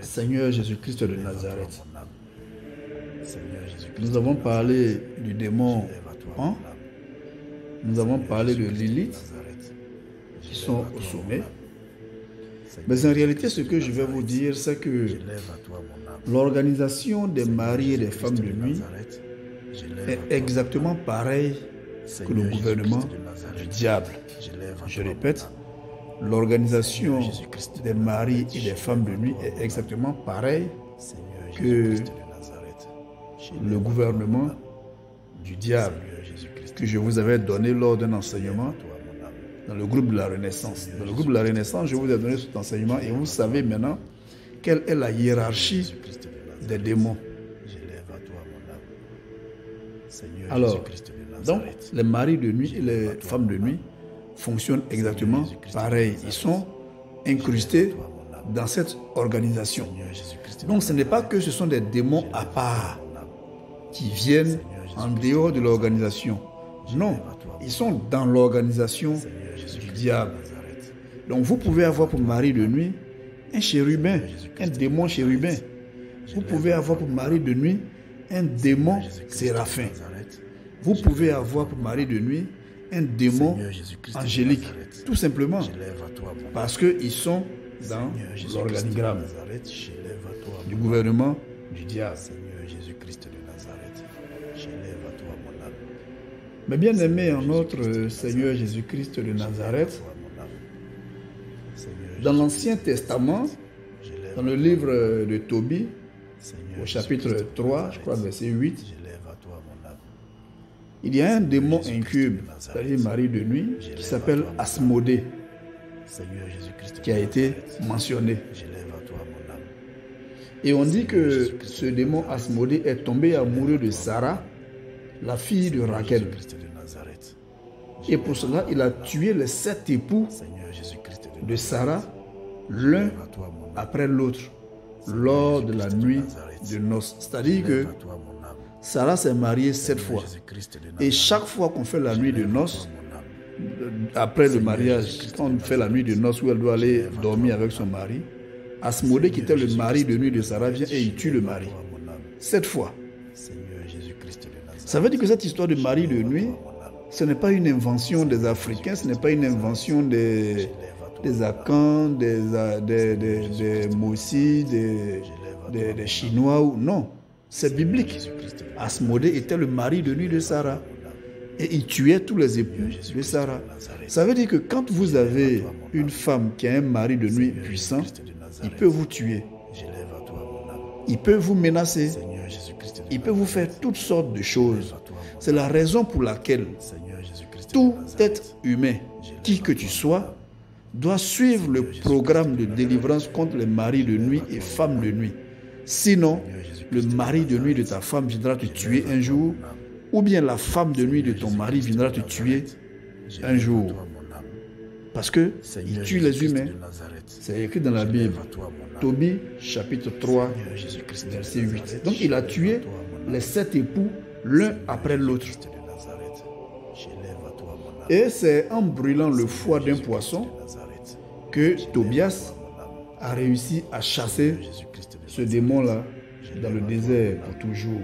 Seigneur Jésus-Christ de Nazareth, nous avons parlé du démon Pan, nous avons parlé de Lilith, qui sont au sommet. Mais en réalité, ce que je vais vous dire, c'est que l'organisation des maris et des femmes de nuit est exactement pareille que le gouvernement du diable. Je répète, l'organisation des maris et des femmes de nuit est exactement pareille que le gouvernement du diable que je vous avais donné lors d'un enseignement dans le groupe de la Renaissance. Dans le groupe de la Renaissance, je vous ai donné cet enseignement et vous savez maintenant quelle est la hiérarchie des démons. Alors, donc, les maris de nuit et les femmes de nuit fonctionnent exactement pareil. Ils sont incrustés dans cette organisation. Donc, ce n'est pas que ce sont des démons à part qui viennent en dehors de l'organisation. Non, ils sont dans l'organisation du diable. Donc, vous pouvez avoir pour mari de nuit un chérubin, un démon chérubin. Vous pouvez avoir pour mari de nuit un démon séraphin. Vous pouvez avoir pour mari de nuit un démon angélique, tout simplement, parce qu'ils sont dans l'organigramme du gouvernement du diable. Mais bien aimé en notre Seigneur Jésus-Christ de Nazareth, dans l'Ancien Testament, dans le livre de Tobie, au chapitre 3, je crois, verset 8, il y a un démon incube, c'est-à-dire mari de nuit, qui s'appelle Asmodée, qui a été mentionné. Et on dit que ce démon Asmodée est tombé amoureux de Sarah, la fille de Rachel. Et pour cela, il a tué les 7 époux de Sarah, l'un après l'autre, lors de la nuit de noces. C'est-à-dire que Sarah s'est mariée 7 fois. Et chaque fois qu'on fait la nuit de noces, après le mariage, quand on fait la nuit de noces où elle doit aller dormir avec son mari, Asmodée, qui était le mari de nuit de Sarah, vient et il tue le mari. 7 fois. Ça veut dire que cette histoire de mari de nuit, ce n'est pas une invention des Africains, ce n'est pas une invention des Akans, des Mossi, des Chinois. Non, c'est biblique. Asmodée était le mari de nuit de Sarah. Et il tuait tous les époux de Sarah. Ça veut dire que quand vous avez une femme qui a un mari de nuit puissant, il peut vous tuer. Il peut vous menacer. Il peut vous faire toutes sortes de choses. C'est la raison pour laquelle tout être humain, qui que tu sois, doit suivre le programme de délivrance contre les maris de nuit et femmes de nuit. Sinon, le mari de nuit de ta femme viendra te tuer un jour, ou bien la femme de nuit de ton mari viendra te tuer un jour. Parce qu'il tue les humains. C'est écrit dans la Bible. Tobie, chapitre 3, verset 8. Donc il a tué les 7 époux, l'un après l'autre. Et c'est en brûlant le foie d'un poisson que Tobias a réussi à chasser ce démon-là dans le désert pour toujours.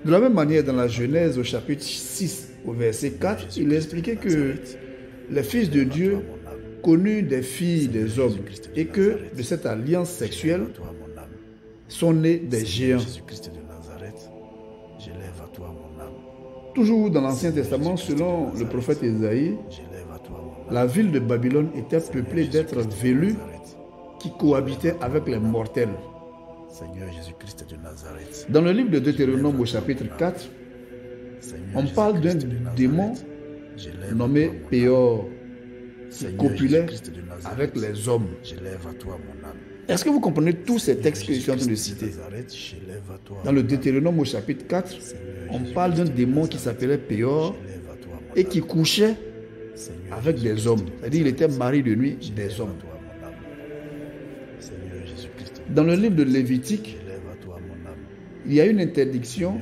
De la même manière, dans la Genèse, au chapitre 6, au verset 4, il expliquait que les fils de Dieu connurent des filles des hommes et que de cette alliance sexuelle sont nés des géants. Toujours dans l'Ancien Testament, selon le prophète Ésaïe, la ville de Babylone était peuplée d'êtres vélus qui cohabitaient avec les mortels. Dans le livre de Deutéronome au chapitre 4, on parle d'un démon nommé Péor qui copulait avec les hommes. Est-ce que vous comprenez tous ces textes que je suis en train de citer? Dans le Deutéronome au chapitre 4, on parle d'un démon qui s'appelait Péor et qui couchait avec des hommes. C'est-à-dire qu'il était mari de nuit des hommes. Dans le livre de Lévitique, il y a une interdiction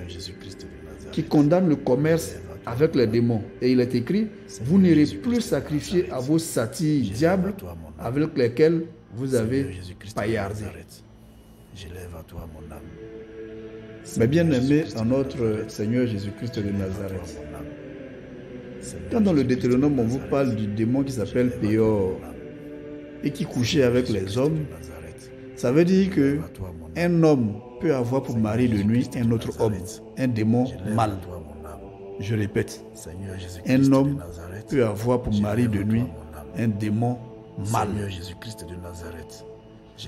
qui condamne le commerce avec les démons. Et il est écrit, vous n'irez plus sacrifier à vos satyres diables avec lesquels vous avez paillardé. Mais bien aimé en notre Seigneur Jésus-Christ de Nazareth, quand dans le Deutéronome on vous parle du démon qui s'appelle Péor et qui couchait avec les hommes, ça veut dire que un homme peut avoir pour mari de nuit un autre homme, un démon mâle. Je répète, un homme peut avoir pour mari de nuit un démon mâle.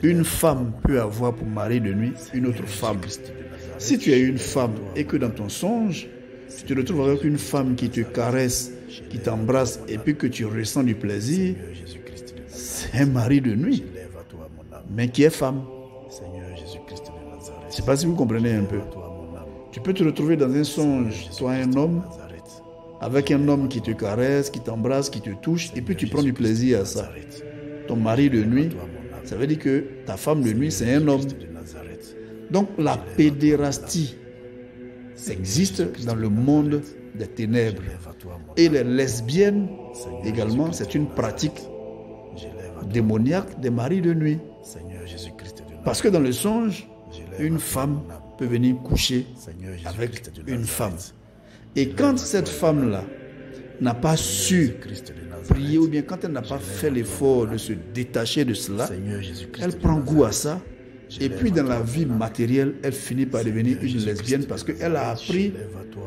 Une femme peut avoir pour mari de nuit une autre femme. Si tu es une femme et que dans ton songe, tu te retrouves avec une femme qui te caresse qui t'embrasse et puis que tu ressens du plaisir, c'est un mari de nuit, mais qui est femme. Je ne sais pas si vous comprenez un peu. Tu peux te retrouver dans un songe, toi un homme, avec un homme qui te caresse, qui t'embrasse, qui te touche, et puis tu prends du plaisir à ça. Ton mari de nuit, ça veut dire que ta femme de nuit, c'est un homme. Donc la pédérastie existe dans le monde des ténèbres. Et les lesbiennes également, c'est une pratique démoniaque des maris de nuit. Parce que dans le songe, une femme peut venir coucher avec une femme. Et quand cette femme-là n'a pas su prier, ou bien quand elle n'a pas fait l'effort de se détacher de cela, elle prend goût à ça. Et puis dans la vie matérielle, elle finit par devenir une lesbienne parce qu'elle a appris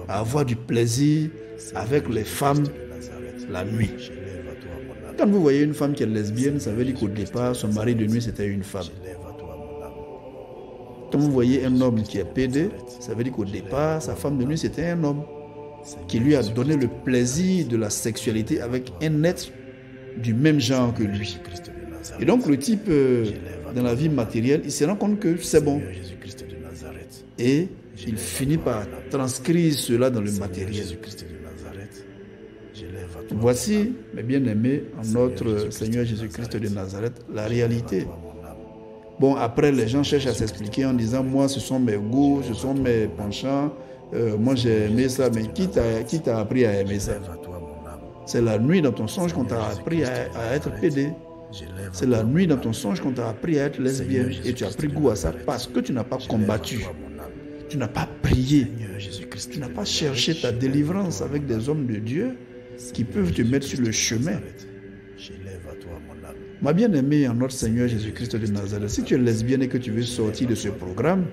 à avoir du plaisir avec les femmes la nuit. Quand vous voyez une femme qui est lesbienne, ça veut dire qu'au départ, son mari de nuit, c'était une femme. Quand vous voyez un homme qui est pédé, ça veut dire qu'au départ, sa femme de nuit, c'était un homme qui lui a donné le plaisir de la sexualité avec un être du même genre que lui. Et donc le type, dans la vie matérielle, il se rend compte que c'est bon. Et il finit par transcrire cela dans le matériel. Voici, mes bien-aimés, en notre Seigneur Jésus-Christ de Nazareth, la réalité. Bon, après, les gens cherchent à s'expliquer en disant, moi, ce sont mes goûts, ce sont mes penchants, moi, j'ai aimé ça, mais qui t'a appris à aimer ça? C'est la nuit dans ton songe qu'on t'a appris à être pédé. C'est la nuit dans ton songe qu'on t'a appris à être lesbienne. Et tu as pris goût à ça parce que tu n'as pas combattu. Tu n'as pas prié. Tu n'as pas cherché ta délivrance avec des hommes de Dieu qui peuvent te mettre sur le chemin. Ma bien-aimée en notre Seigneur Jésus-Christ de Nazareth, si tu es lesbienne et que tu veux sortir de ce programme,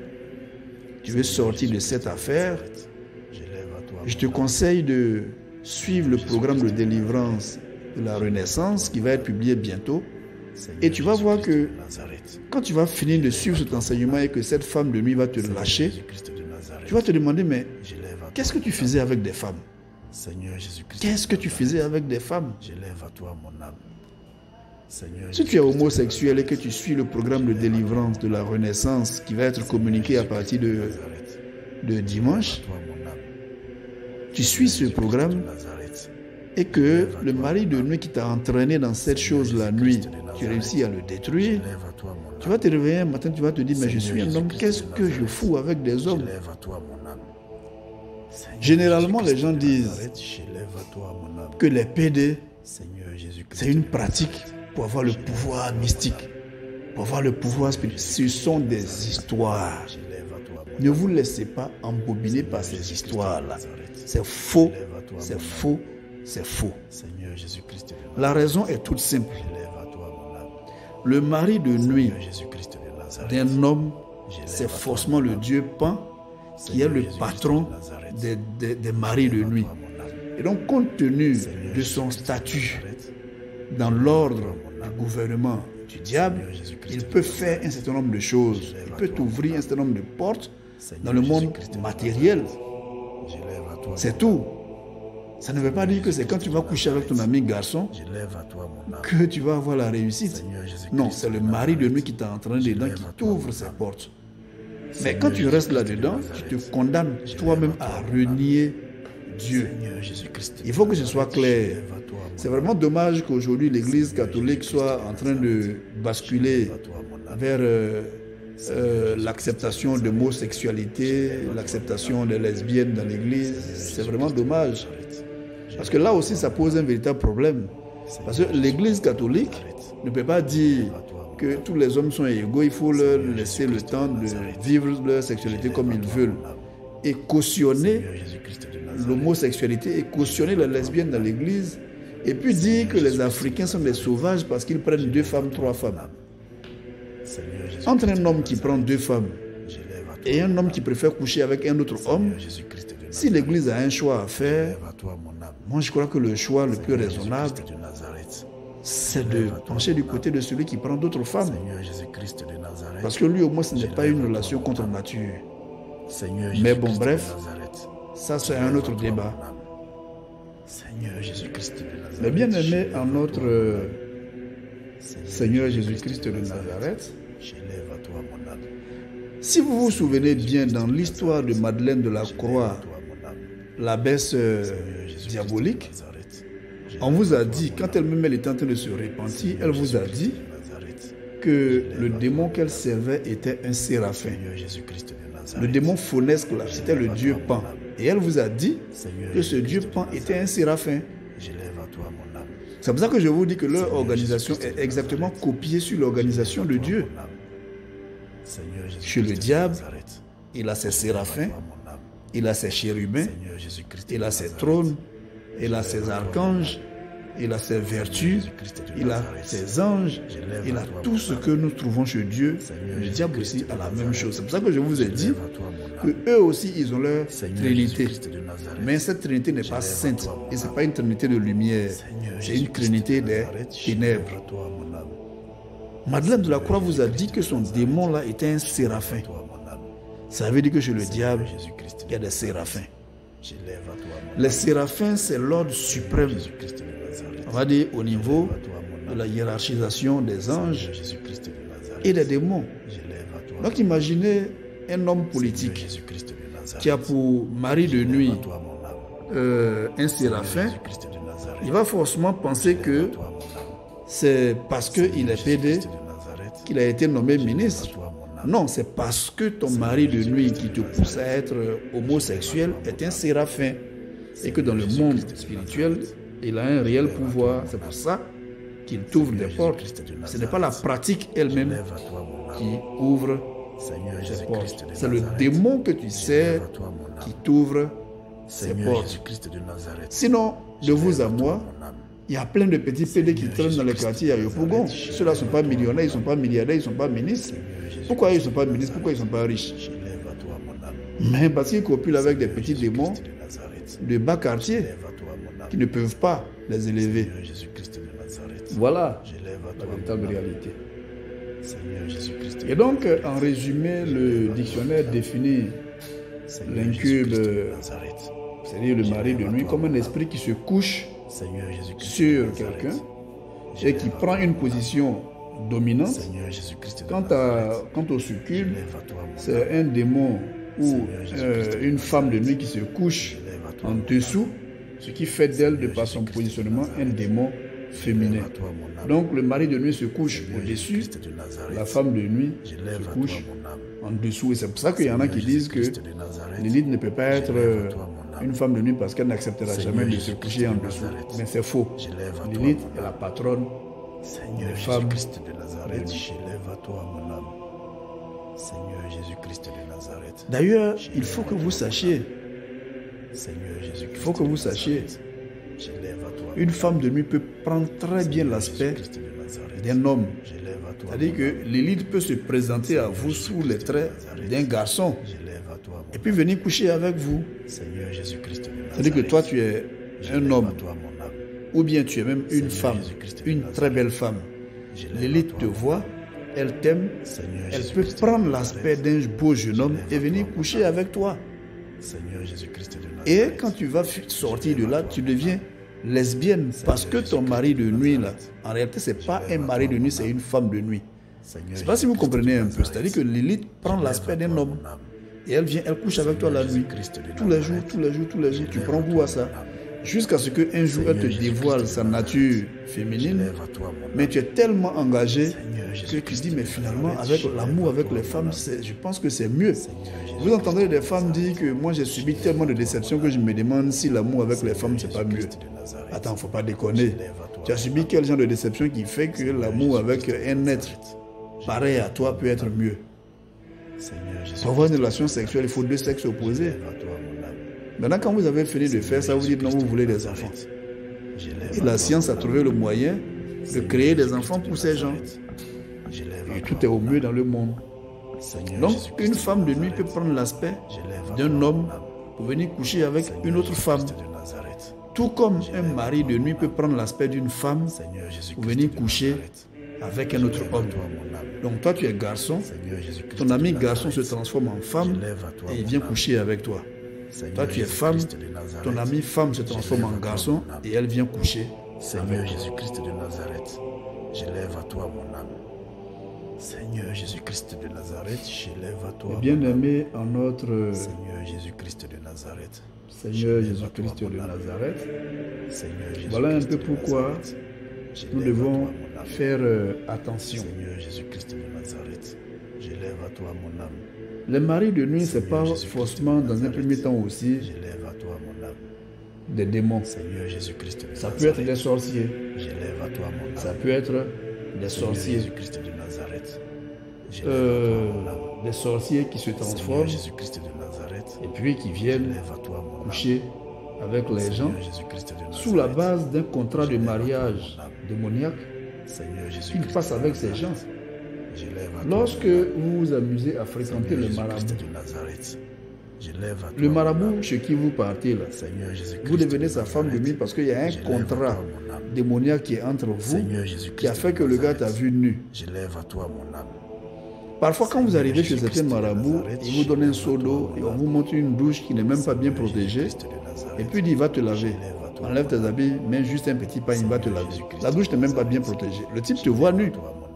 tu veux sortir de cette affaire, je te conseille de suivre le programme de délivrance de la Renaissance qui va être publié bientôt. Et tu vas voir que quand tu vas finir de suivre cet enseignement et que cette femme de nuit va te lâcher, tu vas te demander, mais qu'est-ce que tu faisais avec des femmes? Qu'est-ce que tu faisais avec des femmes? Si tu es homosexuel et que tu suis le programme de délivrance de la Renaissance qui va être communiqué à partir de dimanche, tu suis ce programme et que le mari de nuit qui t'a entraîné dans cette chose la nuit, tu réussis à le détruire, tu vas te réveiller un matin, tu vas te dire, mais je suis un homme, qu'est-ce que je fous avec des hommes? Généralement, les gens disent que les PD, c'est une pratique pour avoir le pouvoir mystique, pour avoir le pouvoir spirituel. Ce sont des histoires. Ne vous laissez pas embobiner par ces histoires-là. C'est faux, c'est faux, c'est faux. La raison est toute simple. Le mari de nuit d'un homme, c'est forcément le dieu Pan qui est le patron des maris de nuit. Et donc, compte tenu de son statut dans l'ordre du gouvernement du diable, il peut faire un certain nombre de choses. Il peut t'ouvrir un certain nombre de portes dans le monde matériel. C'est tout. Ça ne veut pas dire que c'est quand tu vas coucher avec ton ami garçon que tu vas avoir la réussite. Non, c'est le mari de nuit qui t'a entraîné dedans qui t'ouvre ces portes. Mais quand tu restes là-dedans, tu te condamnes toi-même à renier Dieu. Il faut que ce soit clair. C'est vraiment dommage qu'aujourd'hui l'Église catholique soit en train de basculer vers l'acceptation de l'homosexualité, l'acceptation des lesbiennes dans l'Église. C'est vraiment dommage. Parce que là aussi, ça pose un véritable problème. Parce que l'Église catholique ne peut pas dire que tous les hommes sont égaux. Il faut leur laisser le temps de vivre leur sexualité comme ils veulent. Et cautionner l'homosexualité et cautionner la lesbienne dans l'Église. Et puis dire que les Africains sont des sauvages parce qu'ils prennent 2 femmes, 3 femmes. Entre un homme qui prend 2 femmes et un homme qui préfère coucher avec un autre homme, si l'Église a un choix à faire, moi je crois que le choix le plus raisonnable, c'est de pencher du côté de celui qui prend d'autres femmes. Parce que lui au moins ce n'est pas une relation contre nature. Mais bon, bref, ça c'est un autre débat. Mais bien aimé en notre Seigneur Jésus-Christ de Nazareth, si vous vous souvenez bien dans l'histoire de Madeleine de la Croix, l'abbesse diabolique, on vous a dit, quand elle-même était en train de se repentir, elle vous a dit que le démon qu'elle servait était un séraphin. Le démon faunesque là, c'était le dieu Pan. Et elle vous a dit que ce dieu Pan était un séraphin. C'est pour ça que je vous dis que leur organisation est exactement copiée sur l'organisation de Dieu. Chez le diable, il a ses séraphins, il a ses chérubins, il a ses trônes, il a ses archanges, il a ses vertus, il a ses anges, il a tout ce que nous trouvons chez Dieu. Le diable aussi a la même chose. C'est pour ça que je vous ai dit que eux aussi, ils ont leur trinité. Mais cette trinité n'est pas sainte. Et ce n'est pas une trinité de lumière. C'est une trinité des ténèbres. Madeleine de la Croix vous a dit que son démon là était un séraphin. Ça veut dire que chez le diable, il y a des séraphins. Les séraphins, c'est l'ordre suprême. On va dire au niveau de la hiérarchisation des anges et des démons. Donc imaginez un homme politique qui a pour mari de nuit un séraphin. Il va forcément penser que c'est parce qu'il est pédé qu'il a été nommé ministre. Non, c'est parce que ton mari de nuit qui te pousse à être homosexuel est un séraphin. Et que dans le monde spirituel, il a un réel pouvoir. C'est pour ça qu'il t'ouvre des portes. Ce n'est pas la pratique elle-même qui ouvre ces portes. C'est le démon que tu sers qui t'ouvre ces portes. Sinon, de vous à moi, il y a plein de petits pédés qui traînent dans les quartiers à Yopougon. Ceux-là ne sont pas millionnaires, ils ne sont pas milliardaires, ils ne sont pas ministres. Pourquoi ils ne sont pas ministres? Pourquoi ils ne sont pas riches? Mais parce qu'ils copulent avec des petits démons de bas quartier qui ne peuvent pas les élever. Voilà la véritable réalité. Et donc, en résumé, le dictionnaire définit l'incube, c'est-à-dire le mari de nuit, comme un esprit qui se couche sur quelqu'un et qui prend une position dominante. Quant au succube, c'est un démon ou une femme de nuit qui se couche en dessous, ce qui fait d'elle, de par son positionnement, un démon féminin. Donc le mari de nuit se couche au-dessus, la femme de nuit se couche en dessous. Et c'est pour ça qu'il y en a qui disent que Lilith ne peut pas être une femme de nuit parce qu'elle n'acceptera jamais de se coucher en dessous. Mais c'est faux. Lilith est la patronne des femmes de nuit. Seigneur Jésus-Christ de Nazareth. D'ailleurs, il faut que vous sachiez, une femme de nuit peut prendre très bien l'aspect d'un homme. C'est-à-dire que Lilith peut se présenter à vous sous les traits d'un garçon et puis venir coucher avec vous. C'est-à-dire que toi, tu es un homme ou bien tu es même une femme, une très belle femme. Lilith te voit, elle t'aime, elle peut prendre l'aspect d'un beau jeune homme et venir coucher avec toi. Et quand tu vas sortir de là, tu deviens lesbienne parce que ton mari de nuit, là, en réalité, ce n'est pas un mari de nuit, c'est une femme de nuit. Je ne sais pas si vous comprenez un peu. C'est-à-dire que Lilith prend l'aspect d'un homme et elle vient, elle couche avec toi la nuit. Tous les jours, tu prends goût à ça. Jusqu'à ce qu'un jour, elle te dévoile sa nature féminine, mais tu es tellement engagé que tu dis, mais finalement, avec l'amour avec les femmes, je pense que c'est mieux. Vous entendrez des femmes dire que moi, j'ai subi tellement de déceptions que je me demande si l'amour avec les femmes, c'est pas mieux. Attends, il ne faut pas déconner. Tu as subi quel genre de déception qui fait que l'amour avec un être pareil à toi peut être mieux? Pour avoir une relation sexuelle, il faut deux sexes opposés. Maintenant, quand vous avez fini de faire ça, vous dites non, vous voulez des enfants. Et la science a trouvé le moyen de créer des enfants pour ces gens. Et tout est au mieux dans le monde. Donc, une femme de nuit peut prendre l'aspect d'un homme pour venir coucher avec une autre femme. Tout comme un mari de nuit peut prendre l'aspect d'une femme pour venir coucher avec un autre homme. Donc toi, tu es garçon, ton ami garçon se transforme en femme et il vient coucher avec toi. Toi, tu es femme, ton amie femme se transforme en garçon et elle vient coucher. Seigneur Jésus-Christ de Nazareth, j'élève à toi mon âme. Seigneur Jésus-Christ de Nazareth, j'élève à toi. Bien-aimé en notre Seigneur Jésus-Christ de Nazareth. Seigneur Jésus-Christ de Nazareth. Voilà un peu pourquoi nous devons faire attention. Seigneur Jésus-Christ de Nazareth, j'élève à toi mon âme. Les maris de nuit, ce n'est pas forcément dans un premier temps aussi J'élève à toi mon âme. des démons. Seigneur Jésus-Christ de Ça Nazareth. peut être des sorciers. J'élève à toi mon âme. Ça peut être des sorciers. Jésus-Christ de Nazareth. J'élève à toi mon âme. Des sorciers qui se Seigneur transforment Jésus-Christ de Nazareth. et puis qui viennent J'élève à toi mon âme. coucher avec les gens Seigneur Jésus-Christ de Nazareth. sous la base d'un contrat de mariage démoniaque Seigneur qu'il Jésus-Christ passe avec ces gens. j'élève à toi Lorsque vous vous amusez à fréquenter le Jésus-Christ marabout, de Nazareth. J'élève à toi le mon marabout âme. chez qui vous partez là, Seigneur Jésus-Christ vous devenez de sa femme de Nazareth. nuit parce qu'il y a un J'élève contrat à toi mon âme. démoniaque qui est entre vous, Seigneur Jésus-Christ qui a fait de que le gars Nazareth. t'a vu nu. J'élève à toi mon âme. Parfois, quand vous arrivez chez Jésus-Christ certains de marabouts, Nazareth, ils vous donnent un j'élève seau à toi, d'eau et mon on âme. vous montre une douche qui n'est même pas bien protégée. Jésus-Christ de Nazareth. Et puis il dit, va te laver. Enlève tes habits, mets juste un petit pain, il va te laver. La douche n'est même pas bien protégée. Le type te voit nu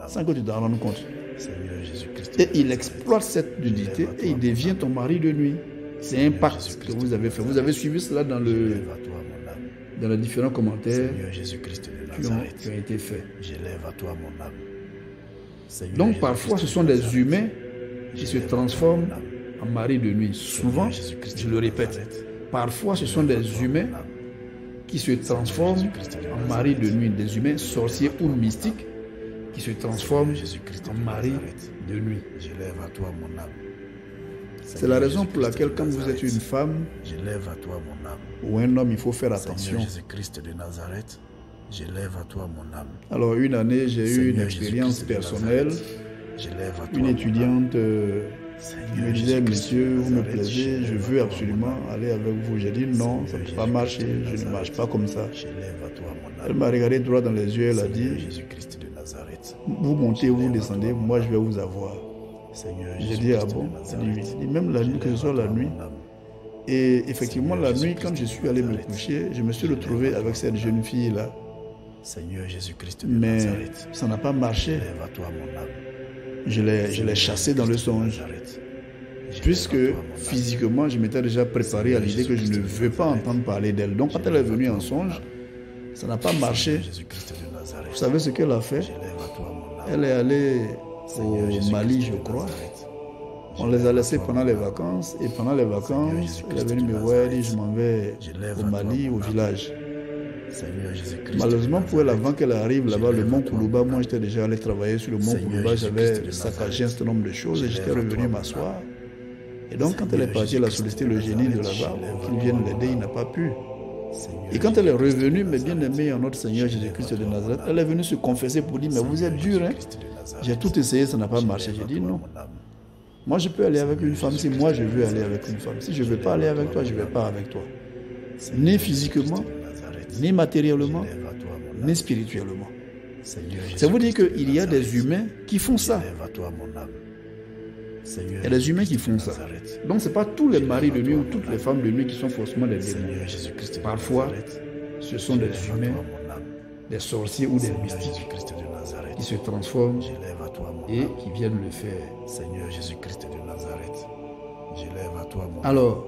sans que tu t'en rendes compte. Seigneur Jésus-Christ. Et il exploite cette nudité et il devient ton mari de nuit. C'est un pacte que vous avez fait. Vous avez suivi cela dans J'élève à toi mon âme. les différents commentaires Seigneur Jésus-Christ de qui ont Nazareth. été faits. J'élève à toi mon âme. Seigneur Donc Jésus-Christ parfois, ce de sont des Nazareth. humains qui se transforment en mari de nuit. Souvent, je le répète, parfois ce sont des humains qui se transforment en mari de nuit, des humains sorciers ou mystiques qui se transforment en mari de nuit. J'élève à toi mon âme. C'est la raison pour laquelle quand vous êtes une femme J'élève à toi mon âme. ou un homme, il faut faire attention. Seigneur Jésus-Christ de Nazareth. J'élève à toi mon âme. Alors une année, j'ai eu une Seigneur expérience Jésus-Christ de personnelle. Nazareth. J'élève à toi Une mon âme. étudiante Seigneur me disait, Jésus-Christ monsieur, de vous me Nazareth, plaisez, je j'élève veux à toi, absolument mon âme. aller avec vous. J'ai dit non, ça ne peut pas marcher, je ne marche pas comme ça. J'élève à toi mon âme. Elle m'a regardé droit dans les yeux, elle a Seigneur dit, Jésus-Christ de Nazareth. vous montez, vous descendez, moi je vais vous avoir. Seigneur J'ai dit, ah Jésus-Christ bon? de Elle dit, oui. Nazareth. Elle dit, même la nuit, que ce soit la nuit. Mon âme. Et effectivement, la nuit, quand je suis allé me coucher, je me suis retrouvé avec cette jeune fille-là. Seigneur Jésus-Christ de Mais Nazareth. ça n'a pas marché. J'élève à toi mon âme. Je l'ai chassée dans le songe. Nazareth. J'élève Puisque à toi, mon âme. physiquement, je m'étais déjà préparé à l'idée que je ne veux pas entendre parler d'elle. Donc quand elle est venue en songe, ça n'a pas marché. Jésus-Christ de Nazareth. Vous savez ce qu'elle a fait? J'élève à toi mon âme. Elle est allée Seigneur au Jésus-Christ Mali, de je crois. Nazareth. On les a laissés pendant les vacances. Et pendant les vacances, elle est venue me voir, elle dit, je m'en vais au Mali, au village. Seigneur Jésus-Christ. Malheureusement pour elle, avant qu'elle arrive là-bas, le mont Koulouba, moi j'étais déjà allé travailler sur le mont Koulouba, j'avais saccagé un certain nombre de choses et j'étais revenu m'asseoir. Et donc quand elle est partie, elle a sollicité le génie de là-bas pour qu'il vienne l'aider, il n'a pas pu. Et quand elle est revenue, mais bien aimée en notre Seigneur Jésus-Christ de Nazareth, elle est venue se confesser pour dire, mais vous êtes dur, hein? J'ai tout essayé, ça n'a pas marché. J'ai dit non. Moi je peux aller avec une femme si moi je veux aller avec une femme. Si je ne veux pas aller avec toi, je ne vais pas avec toi. Ni physiquement, ni matériellement, ni spirituellement. Ça veut dire qu'il y a des humains qui font ça. Il y a des humains qui font ça. Donc ce n'est pas tous les maris de nuit ou toutes les femmes de nuit qui sont forcément des démons. Parfois, ce sont des humains, des sorciers ou des mystiques qui se transforment et qui viennent le faire. Seigneur Jésus-Christ de Nazareth, j'élève à toi mon âme. Alors,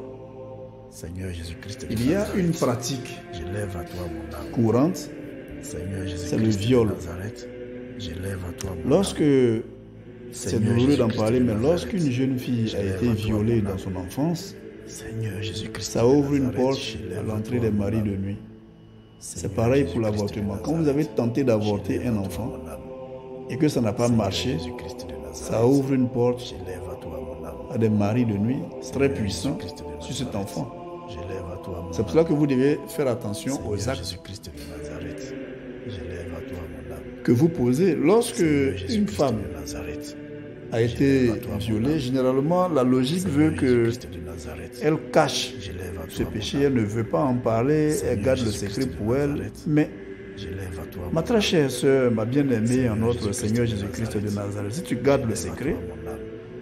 Seigneur Jésus-Christ de il y a Nazareth, une pratique j'élève à toi mon âme. courante, Seigneur c'est le Jésus-Christ viol. de Nazareth, j'élève à toi mon Lorsque, c'est Seigneur douloureux d'en Jésus-Christ parler, de mais Nazareth, lorsqu'une jeune fille a été violée dans son enfance, âme. Seigneur Jésus-Christ ça de ouvre une Nazareth, porte j'élève à à l'entrée toi des mon maris âme. de nuit. C'est Seigneur pareil pour Jésus-Christ de l'avortement. Quand Nazareth, vous avez tenté d'avorter j'élève un à toi enfant mon âme. et que ça n'a pas marché, Jésus-Christ de Nazareth, ça ouvre une porte j'élève à toi mon âme. à des maris de nuit très puissants Jésus-Christ de sur cet Nazareth, enfant. j'élève à toi mon C'est pour âme. cela que vous devez faire attention aux Seigneur actes Jésus-Christ de Nazareth, j'élève à toi mon âme. que vous posez. Lorsque Seigneur une Jésus-Christ femme de Nazareth, a été violée, généralement, la logique veut que Jésus-Christ de Nazareth, elle cache j'élève à ce toi péché, elle ne veut pas en parler, elle garde le secret pour elle. Mais j'élève à toi ma très chère sœur, ma bien-aimée en notre Seigneur Jésus-Christ de Nazareth, si tu gardes le secret,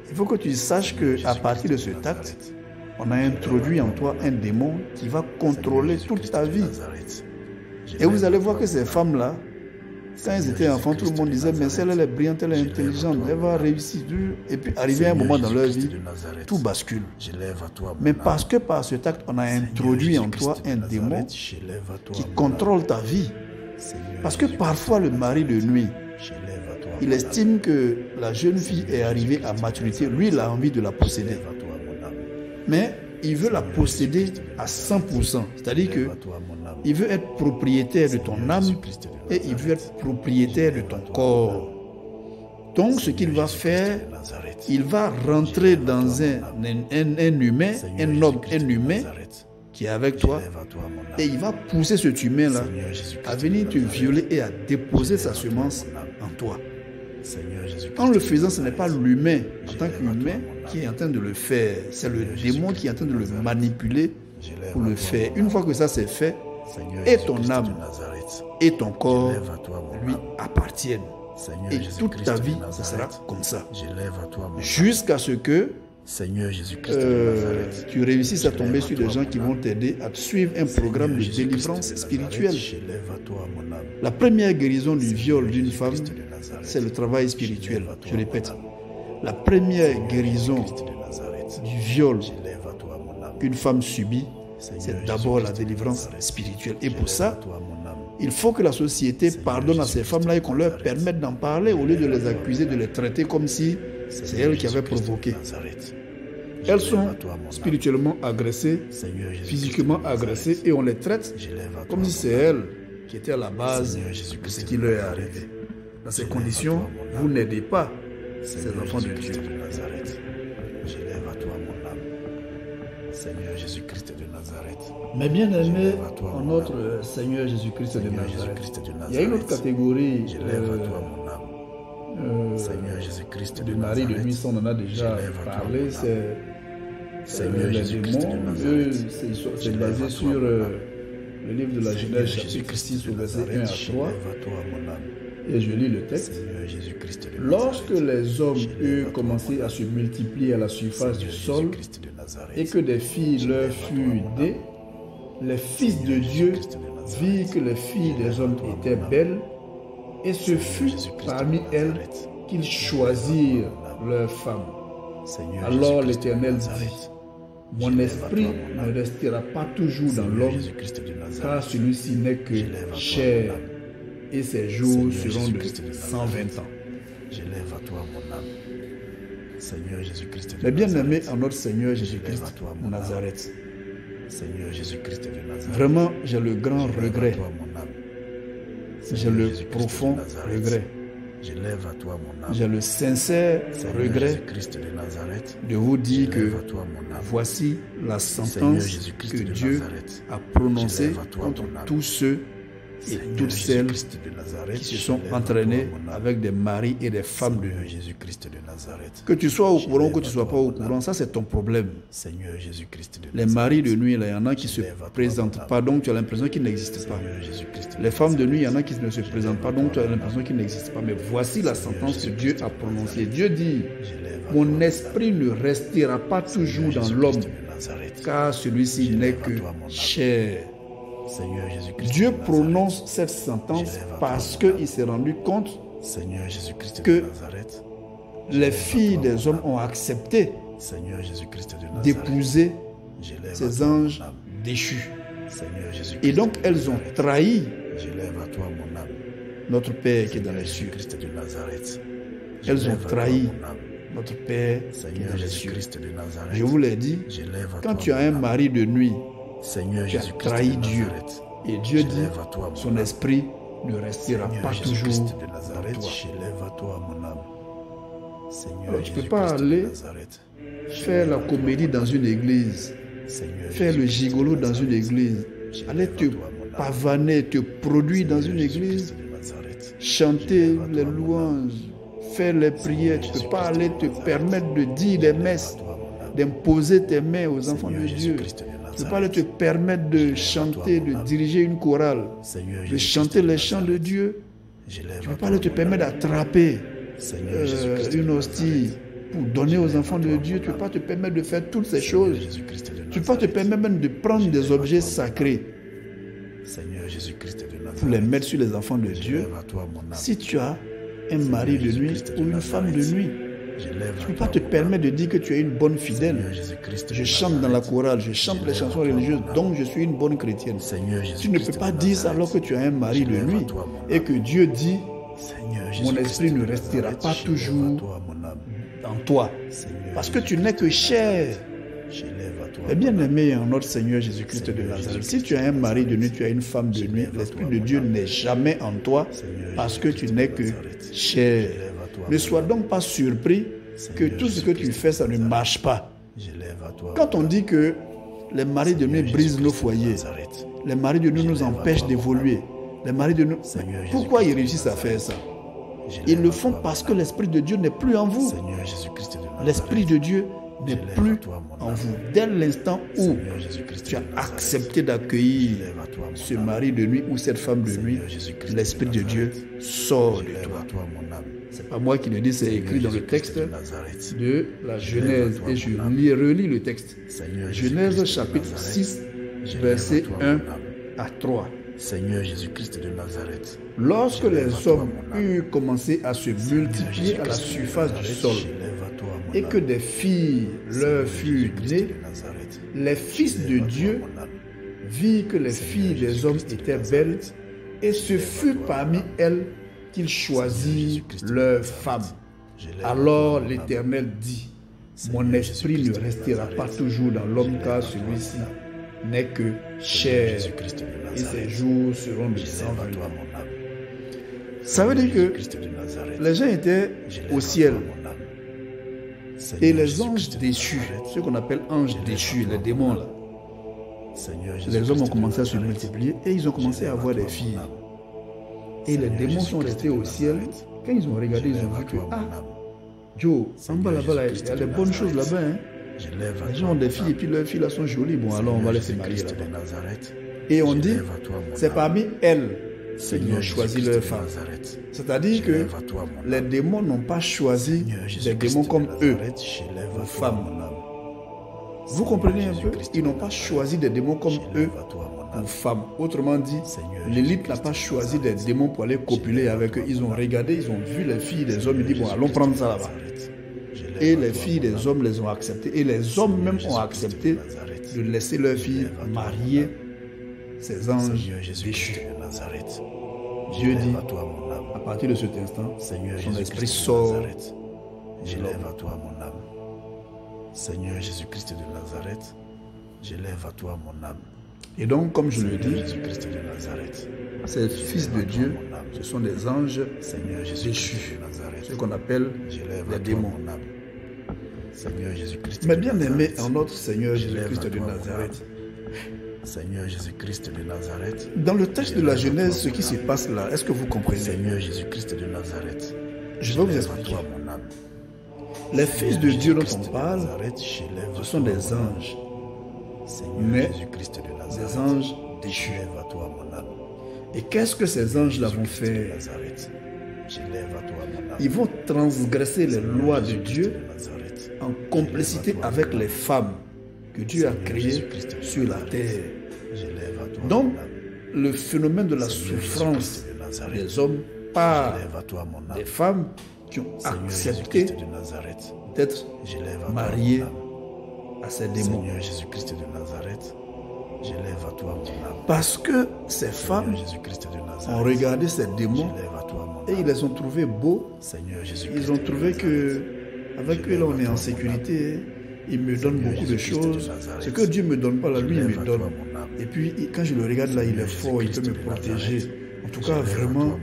il faut que tu saches qu'à partir de cet acte, on a introduit en toi un démon qui va contrôler toute ta vie. Et vous allez voir que ces femmes-là, quand elles étaient enfants, tout le monde disait, mais celle, elle est brillante, elle est intelligente, elle va réussir. Et puis, arrivé à un moment dans leur vie, tout bascule. Mais parce que par cet acte, on a introduit en toi un démon qui contrôle ta vie. Parce que parfois, le mari de nuit, il estime que la jeune fille est arrivée à maturité. Lui, il a envie de la posséder. Mais il veut la posséder à 100%. C'est-à-dire qu'il veut être propriétaire de ton âme et il veut être propriétaire de ton corps. Donc, ce qu'il va faire, il va rentrer dans un humain, un homme, un humain qui est avec toi et il va pousser cet humain-là à venir te violer et à déposer sa semence en toi. En le faisant, ce n'est pas l'humain en tant qu'humain qui est en train de le faire. C'est le démon qui est en train de le manipuler pour le faire. Une fois que ça c'est fait, et ton âme et ton corps lui appartiennent. Et toute ta vie, ce sera comme ça. Jusqu'à ce que tu réussisses à tomber sur des gens qui vont t'aider à suivre un programme de délivrance spirituelle. La première guérison du viol d'une femme, c'est le travail spirituel. Je répète, la première guérison du viol qu'une femme subit, c'est d'abord la délivrance spirituelle. Et pour ça, il faut que la société pardonne à ces femmes-là et qu'on leur permette d'en parler au lieu de les accuser, de les traiter comme si c'est elles qui avaient provoqué. Elles sont spirituellement agressées, physiquement agressées et on les traite comme si c'est elles qui étaient à la base de ce qui leur est arrivé. Dans ces conditions, vous n'aidez pas ces enfants de Dieu. J'élève à toi mon âme. Seigneur Jésus-Christ de Nazareth. Mais bien aimé en notre Seigneur Jésus-Christ de Nazareth, il y a une autre catégorie de mari de nuit, on en a déjà parlé, c'est les démons. C'est basé sur le livre de la Genèse chapitre 6 au verset 1 à 3. Et je lis le texte. Lorsque les hommes eurent commencé à se multiplier à la surface du sol et que des filles leur furent nées, les fils de Dieu virent que les filles des hommes étaient belles et ce fut parmi elles qu'ils choisirent leurs femmes. Alors l'Éternel dit, mon esprit ne restera pas toujours dans l'homme, car celui-ci n'est que chair. Et ses jours seront de 120 ans. J'élève à toi mon âme. Seigneur Jésus-Christ. Mais bien aimé en notre Seigneur Jésus-Christ de Nazareth. Seigneur Jésus-Christ de Nazareth. Vraiment, j'ai le grand regret. J'ai le profond regret. J'élève à toi mon âme. J'ai le sincère regret de vous dire que voici la sentence que Dieu a prononcée contre tous ceux et toutes celles qui se sont entraînées avec des maris et des femmes de nuit. Que tu sois au courant ou que tu ne sois pas au courant, ça c'est ton problème. Les maris de nuit, il y en a qui ne se présentent pas, donc tu as l'impression qu'ils n'existent pas. Les femmes de nuit, il y en a qui ne se présentent pas, donc tu as l'impression qu'ils n'existent pas. Mais voici la sentence que Dieu a prononcée. Dieu dit, mon esprit ne restera pas toujours dans l'homme, car celui-ci n'est que chair. Dieu prononce cette sentence parce qu'il s'est rendu compte que les filles des hommes ont accepté d'épouser ces anges déchus. Et donc elles ont trahi notre Père qui est dans les cieux. Elles ont trahi notre Père qui est dans les cieux. Je vous l'ai dit, quand tu as un mari de nuit, tu as trahi Dieu. Et Dieu dit, son esprit ne restera pas toujours dans toi. Alors, tu ne peux pas aller faire la comédie dans une église, faire le gigolo dans une église, aller te pavaner, te produire dans une église, chanter les louanges, faire les prières. Tu ne peux pas aller te permettre de dire des messes, d'imposer tes mains aux enfants de Dieu. Tu ne peux pas te permettre de chanter, de diriger une chorale, de chanter les chants de Dieu. Tu ne peux pas te permettre d'attraper une hostie pour donner aux enfants de Dieu. Tu ne peux pas te permettre de faire toutes ces choses. Jésus-Christ de Tu ne peux pas te permettre même de prendre des objets sacrés Seigneur Jésus-Christ de Nazareth, pour les mettre sur les enfants de Dieu. lève à toi mon âme. Si tu as un mari de nuit ou une femme de nuit, Je lève tu à ne peux toi pas te mon âme. permettre de dire que tu es une bonne fidèle. Seigneur Jésus-Christ de Je chante dans la chorale, je chante les chansons religieuses, donc je suis une bonne chrétienne. Seigneur Tu ne Jésus-Christ peux pas de dire ça Nazareth, alors que tu as un mari de je lève à nuit toi mon et que Dieu dit Seigneur mon Jésus-Christ esprit ne de restera Nazareth, pas je lève à toujours toi mon âme. en toi. Seigneur Parce que tu n'es que chair. je lève à toi Et mon bien âme. aimé en notre Seigneur Jésus-Christ de Nazareth, si tu as un mari de nuit, tu as une femme de nuit, l'Esprit de Dieu n'est jamais en toi parce que tu n'es que chair. Ne sois donc pas surpris que tout ce que tu fais, ça ne marche pas. Je lève à toi Quand on dit que les maris de nuit brisent nos foyers, Nazareth. les maris de nuit nous empêchent d'évoluer, les maris de nuit, pourquoi ils réussissent à faire ça? Ils le font parce que l'Esprit de Dieu n'est plus en vous. Seigneur Jésus-Christ de Nazareth, L'Esprit de Dieu n'est plus en vous. Dès l'instant où Seigneur Jésus-Christ tu as de Nazareth, accepté d'accueillir lève à toi mon ce mari de nuit ou cette femme de nuit, l'Esprit de Dieu sort de lève toi. à toi mon âme. C'est pas moi qui le dis, c'est écrit dans le texte de Nazareth. de la Genèse. Et je relis le texte. Seigneur Genèse Jésus-Christ de chapitre Nazareth, 6, je lève versets à toi 1 mon âme. à 3. Seigneur Jésus-Christ de Nazareth, Lorsque je lève à les toi hommes mon âme. eurent commencé à se multiplier à la surface du sol Je lève à toi mon et âme. que des filles leur furent Jésus-Christ nées, de Nazareth, les fils de Dieu mon âme. virent que les filles des hommes étaient belles et ce fut parmi elles qu'ils choisirent leurs femmes. Alors l'Éternel dit, mon esprit ne restera pas toujours dans l'homme car celui-ci n'est que chair Jésus-Christ de et ses Nazareth, jours seront de je sang lève à venu. toi mon âme. Ça veut dire que Christ de Nazareth, les gens étaient je lève au à ciel toi mon âme. et Seigneur les Jésus-Christ anges de déchus, Nazareth, ceux qu'on appelle anges déchus, les démons là, Seigneur les Jésus-Christ hommes ont de commencé à se Nazareth, multiplier et ils ont commencé à avoir des filles. Et les démons sont restés au ciel. Quand ils ont regardé, ils ont vu que, ah, Joe, en bas là-bas, là, il y a des bonnes choses là-bas. Hein. je lève à Les toi gens ont des mon filles et puis leurs filles là sont jolies. Bon, alors on va les faire marier Jésus-Christ là-bas. de Nazareth, Et on je dit, lève à toi mon c'est âme. parmi elles qu'ils Seigneur ont choisi Jésus-Christ leurs de femmes. Nazareth, C'est-à-dire je que lève à toi mon les âme. démons n'ont pas choisi Seigneur des Jésus-Christ démons de comme eux. Nazareth, je lève à toi femmes. mon âme. Vous comprenez un peu? Ils n'ont pas choisi des démons comme Je eux lève à toi mon âme. ou femmes. Autrement dit, Seigneur l'élite n'a pas choisi des démons pour aller copuler avec eux. Ils ont regardé, ils ont vu les filles des hommes, ils disent, bon, allons prendre ça là-bas. Je lève Et à les toi filles mon âme. des hommes les ont acceptées. Et les hommes même ont accepté de laisser leurs filles marier ces anges Seigneur Jésus-Christ déchus. de Nazareth, Dieu dit, lève à toi mon âme. à partir de cet instant, Seigneur son esprit Jésus-Christ de sort. Nazareth, je lève à toi mon âme. Seigneur Jésus-Christ de Nazareth, je lève à toi mon âme. Et donc, comme je le Seigneur dis, Jésus-Christ de Nazareth, ces fils de Dieu, ce sont des anges Seigneur Jésus-Christ déchus, de Nazareth, ce qu'on appelle je lève les à toi démons. mon âme. Seigneur Jésus-Christ Mais de bien aimé Nazareth, en notre Seigneur je lève Jésus-Christ à de toi mon Nazareth. âme. Seigneur Jésus-Christ de Nazareth, Dans le texte de la Genèse, ce qui se passe là, est-ce que vous comprenez? Seigneur Jésus-Christ de Nazareth, Je vais vous lève à expliquer. toi mon âme. Les fils de Dieu dont Jésus-Christ on de parle, Nazareth, je lève à ce sont toi des mon âme. anges, Seigneur mais Jésus-Christ de des Nazareth, anges je déchus. lève à toi mon âme. Et qu'est-ce que ces anges-là vont Jésus-Christ de faire? Nazareth, je lève à toi mon âme. Ils vont transgresser les lois de Jésus-Christ Dieu de Nazareth, en complicité avec les femmes que Dieu a créées sur la terre. je lève à toi Donc, mon âme. le phénomène de la souffrance des hommes par Je lève à toi mon âme. des femmes qui ont Seigneur accepté Jésus-Christ de Nazareth, d'être je lève à toi mariées mon âme. à ces démons. Seigneur Jésus-Christ de Nazareth, je lève à toi mon âme. Parce que ces femmes Seigneur Jésus-Christ de ont Nazareth, regardé ces démons je lève à toi mon et âme. ils les ont trouvés beaux. Seigneur Jésus-Christ Ils ont de trouvé Nazareth, que avec eux là on est en sécurité. Ils me donnent beaucoup de choses. Ce que Dieu me donne pas là, lui il me donne. Et puis quand je le regarde là, il est fort, il peut me protéger. En tout cas, vraiment.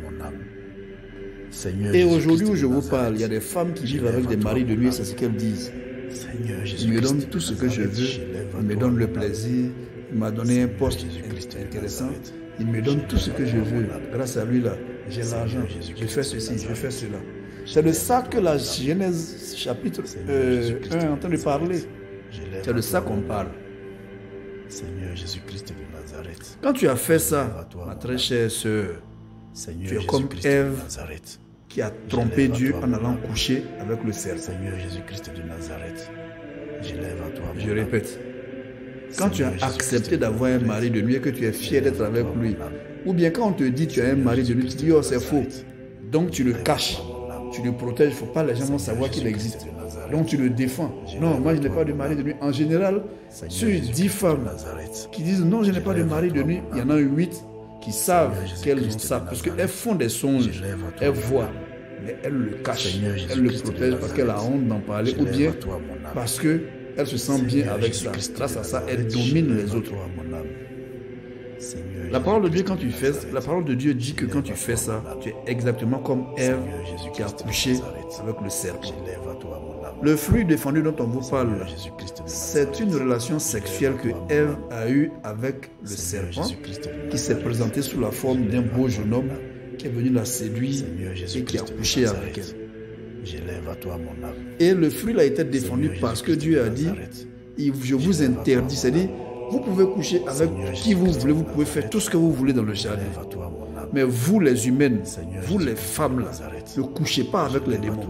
Seigneur Et Jésus-Christ aujourd'hui où de je vous Nazareth, parle, il y a des femmes qui vivent avec des maris de nuit, c'est ce qu'elles disent. Seigneur Il Jésus-Christ me donne de tout ce que je Nazareth, veux, lève à il me toi donne mon le âme. plaisir, il m'a donné un poste Jésus-Christ de intéressant, Nazareth, il me donne tout ce que je veux. Grâce à lui là, j'ai l'argent, Jésus-Christ je fais de ceci, je Nazareth. fais cela. C'est de ça que la Genèse chapitre 1 est en train de parler. Je lève C'est de à ça toi qu'on mon parle. âme. Seigneur Jésus-Christ de Nazareth, Quand tu as fait ça, ma très chère sœur, Seigneur Tu es comme Jésus-Christ de Ève. Nazareth, qui a trompé Dieu en allant coucher avec le serpent. Seigneur Jésus-Christ de Nazareth, j'élève à toi. Je répète, quand tu as accepté d'avoir un mari de nuit et que tu es fier d'être avec lui, ou bien quand on te dit tu as un mari de nuit, tu dis oh c'est faux, donc tu le caches, tu le protèges, il ne faut pas les gens vont savoir qu'il existe. Donc tu le défends. Non, moi je n'ai pas de mari de nuit. En général, sur 10 femmes qui disent non, je n'ai pas de mari de nuit, il y en a 8 qui savent qu'elles ont ça, parce qu'elles font des songes, elles voient, mais elles le cachent, elles le protègent parce qu'elle a honte d'en parler, ou bien parce qu'elle se sent bien avec ça. Grâce à ça, elle domine les autres. La parole de Dieu, quand tu fais, la parole de Dieu dit que quand tu fais ça, tu es exactement comme Ève qui a couché avec le serpent. Le fruit défendu dont on vous parle, c'est une relation sexuelle que Ève a eue avec le serpent, qui s'est présenté sous la forme d'un beau jeune homme qui est venu la séduire et qui a couché avec elle. Et le fruit a été défendu parce que Dieu a dit, je vous interdis, c'est-à-dire, vous pouvez coucher avec qui vous voulez, vous pouvez faire tout ce que vous voulez dans le jardin. Mais vous les humaines, vous les femmes là, ne couchez pas avec les démons.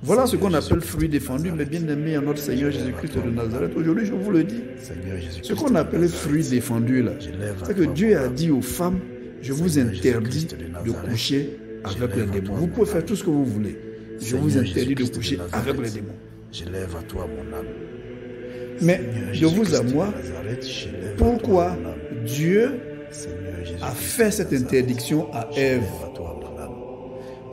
Voilà ce qu'on appelle fruit défendu, mais bien aimé en notre Seigneur Jésus-Christ de Nazareth. Aujourd'hui, je vous le dis. Ce qu'on appelle fruit défendu là, c'est que Dieu a dit aux femmes, je vous interdis de coucher avec les démons. Vous pouvez faire tout ce que vous voulez. Je vous interdis de coucher avec les démons. J'élève à toi mon âme. Mais de vous à moi, pourquoi Dieu a fait cette interdiction à Ève?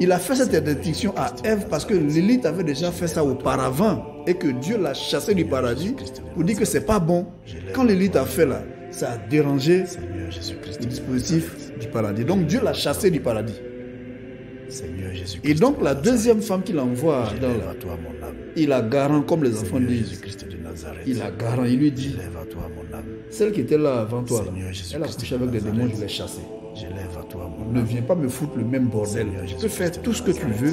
Il a fait cette interdiction à Ève parce que Lilith avait déjà fait ça auparavant et que Dieu l'a chassé du paradis pour dire que c'est pas bon. Quand Lilith a fait là, ça a dérangé le dispositif du paradis. Donc Dieu l'a chassé du paradis. Et donc la deuxième femme qu'il envoie dans la, il a garant comme les enfants disent. Il a garant, il lui dit, celle qui était là avant toi, là, elle a couché avec des démons, je l'ai chassée. Ne viens pas me foutre le même bordel. Tu peux faire tout ce que tu veux,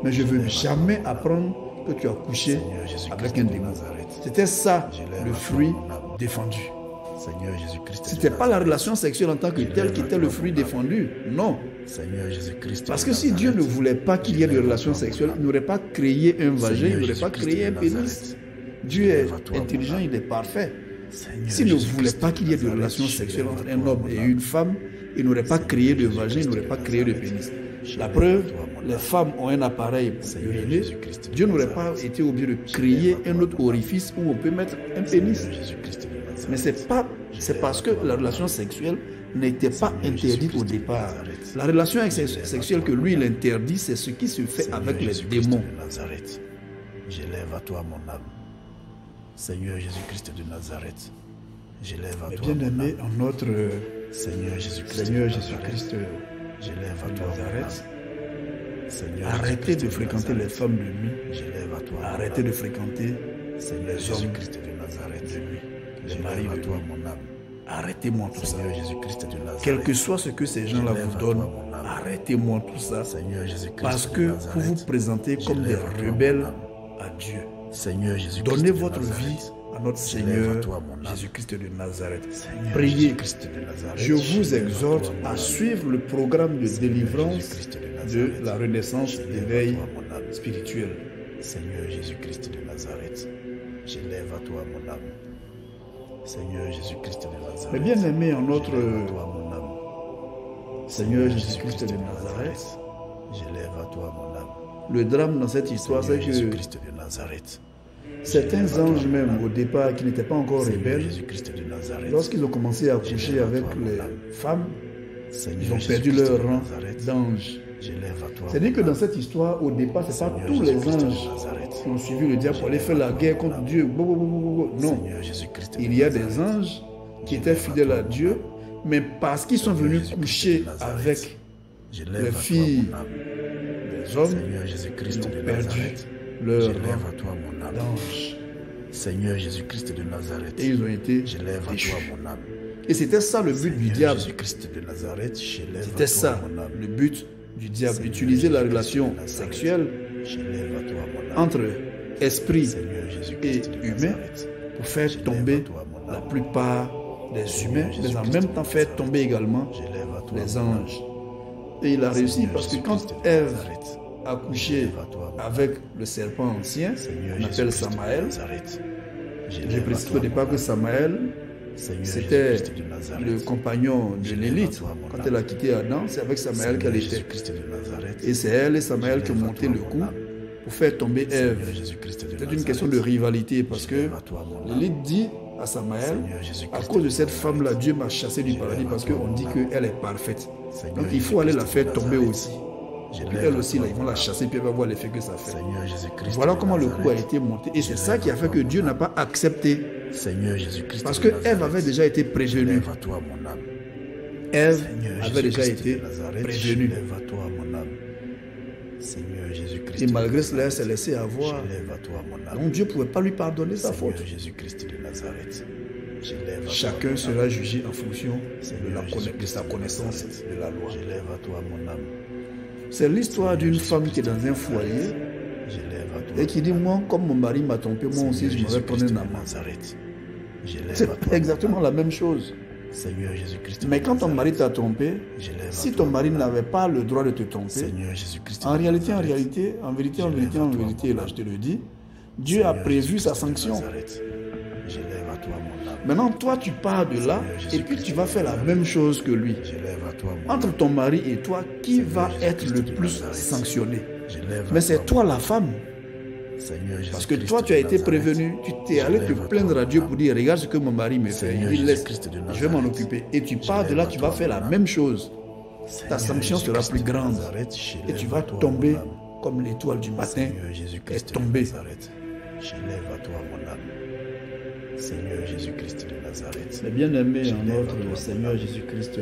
mais je ne veux jamais apprendre que tu as couché avec un démon. C'était ça le fruit défendu. Ce n'était pas la relation sexuelle en tant que telle qui était le fruit défendu. Non. Parce que si Dieu ne voulait pas qu'il y ait de relations sexuelles, il n'aurait pas créé un vagin, il n'aurait pas créé un pénis. Dieu est intelligent, il est parfait. S'il ne voulait pas qu'il y ait de relations sexuelles entre un homme et une femme, il n'aurait pas créé de vagin, il n'aurait pas créé de pénis. La preuve, les femmes ont un appareil pour uriner. Dieu n'aurait pas été obligé de créer un autre orifice où on peut mettre un pénis. Mais c'est parce que la relation sexuelle n'était pas interdite au départ. La relation sexuelle que lui il interdit, c'est ce qui se fait avec les démons. J'élève à toi mon âme. Seigneur Jésus-Christ de Nazareth, j'élève à toi bien mon aimé âme. en notre Seigneur Jésus-Christ j'élève à toi Nazareth. Seigneur Arrêtez de fréquenter les femmes de nuit. J'élève à toi. Arrêtez de fréquenter Seigneur les hommes Jésus-Christ de Nazareth de nuit. Les J'élève maris à de toi nuit. mon âme. Arrêtez-moi tout ça. Seigneur Jésus-Christ de Nazareth. Quel que soit ce que ces gens-là vous donnent, arrêtez-moi tout ça. Seigneur Jésus-Christ Parce de que Nazareth. vous vous présentez comme des rebelles à Dieu. Seigneur Jésus-Christ Donnez de votre Nazareth. vie à notre J'élève Seigneur à toi mon âme. Jésus-Christ de Nazareth. Seigneur Priez. Jésus-Christ de Nazareth. Je vous J'élève à exhorte toi mon à âme. suivre le programme de délivrance Jésus-Christ de de Nazareth. la renaissance J'élève à d'éveil toi mon âme. spirituel. Seigneur Jésus-Christ de Nazareth, j'élève à toi mon âme. Seigneur Jésus-Christ de Nazareth. Mais bien aimé en notre j'élève à toi mon âme. Seigneur Jésus-Christ de Nazareth, j'élève à toi mon âme. le drame dans cette histoire, c'est Seigneur que Jésus-Christ de Nazareth. certains anges même au départ qui n'étaient pas encore Seigneur rebelles, Jésus-Christ de Nazareth. lorsqu'ils ont commencé à coucher avec les femmes, Seigneur ils ont perdu Jésus-Christ leur de rang Nazareth. d'anges. J'élève à toi. C'est-à-dire que dans cette histoire, au départ, ce n'est pas Seigneur tous les Jésus-Christ de anges Nazareth. qui ont suivi le diable pour aller faire la guerre contre Dieu. Non, Seigneur Jésus-Christ de il y a des Nazareth. anges qui étaient fidèles à Dieu, mais parce qu'ils sont venus coucher avec J'élève à les toi filles mon âme. des hommes, Seigneur Jésus-Christ ils de ont perdu Nazareth. leur J'élève rang à toi mon âme. d'anges Seigneur Jésus-Christ de Nazareth. et ils ont été J'élève à toi déchus. mon âme. Et c'était ça le but du Seigneur diable. Jésus-Christ de Nazareth, j'élève C'était à toi ça mon âme. le but du diable. Seigneur Utiliser la Jésus-Christ relation de Nazareth. sexuelle J'élève à toi mon âme. entre esprit Seigneur et Jésus-Christ de humain Nazareth. pour faire J'élève tomber à toi mon âme. la plupart des humains, mais en Jésus-Christ même de temps faire Nazareth. tomber également J'élève à toi les mon âme. anges. Et il a réussi Seigneur parce que Jésus-Christ quand de Ève Nazareth, a couché avec le serpent ancien, Seigneur on appelle Jésus-Christ de Samaël. Nazareth, Je j'élève à précise toi au départ mon que âme. Samaël, Seigneur c'était Jésus-Christ de Nazareth, le compagnon de j'élève à Lilith. toi mon Quand âme. elle a quitté Adam, c'est avec Samaël qu'elle Seigneur était. Jésus-Christ de Nazareth, Et c'est elle et Samaël qui ont j'élève à monté toi le mon coup âme. pour faire tomber Seigneur Ève. Jésus-Christ de C'est une Nazareth, question de rivalité parce que j'élève à toi mon âme. Lilith dit à Samaël, Seigneur Jésus-Christ à cause de cette Nazareth, femme-là, Dieu m'a chassé du paradis parce qu'on dit qu'elle est parfaite. Seigneur Donc il faut aller la Jésus-Christ faire de tomber Nazareth, aussi. j'élève Puis elle à aussi, toi là, ils vont mon la âme. chasser, puis elle va voir l'effet que ça fait. Seigneur Jésus-Christ Voilà de comment le coup a Nazareth, été monté. Et c'est ça qui a fait que Dieu n'a pas accepté. Seigneur Jésus-Christ Parce de que Nazareth, Ève avait déjà été prévenue. j'élève à toi mon âme. Ève Seigneur avait déjà Jésus-Christ été de Nazareth, prévenue. j'élève à toi mon âme. Seigneur Jésus-Christ Et de malgré cela, elle Nazareth, s'est laissée avoir. j'élève à toi mon âme. Donc Dieu ne pouvait pas lui pardonner sa Seigneur faute. Jésus-Christ de Nazareth, j'élève à toi Chacun mon sera âme. jugé en fonction de, Seigneur de Jésus-Christ sa connaissance Nazareth, de la loi. j'élève à toi mon âme. C'est l'histoire d'une femme qui est dans un foyer J'élève à toi et qui dit, moi, comme mon mari m'a trompé, moi aussi, je m'avais prendre un amant. Nazareth, j'élève à C'est toi exactement la même chose. Seigneur Jésus-Christ. Mais quand ton mari t'a trompé, j'élève à si toi ton mari n'avait pas le droit de te tromper, Seigneur Jésus-Christ. en réalité, en vérité, là, je te le dis, Dieu a prévu sa sanction. J'élève à toi mon âme. Maintenant, toi, tu pars de là et puis tu vas faire la même chose que lui. J'élève à toi mon âme. Entre ton mari et toi, qui va être le plus sanctionné? J'élève à Mais c'est toi toi la femme. Seigneur Parce que Jésus-Christ toi, tu as de été Nazareth. prévenu, tu t'es allé te plaindre à Dieu pour dire, regarde ce que mon mari me fait. Seigneur Il dit, laisse, Jésus-Christ de je vais m'en Nazareth. occuper. Et tu pars de là, tu vas faire la même chose. Ta Seigneur sanction sera Jésus-Christ plus de grande. Nazareth, Et j'élève tu à vas toi tomber mon âme. comme l'étoile du matin Seigneur Jésus-Christ est de tombée. Nazareth, j'élève à toi mon âme. Seigneur Jésus-Christ de Nazareth. Mais bien aimé en J'élève à notre toi Seigneur mon âme. Jésus-Christ,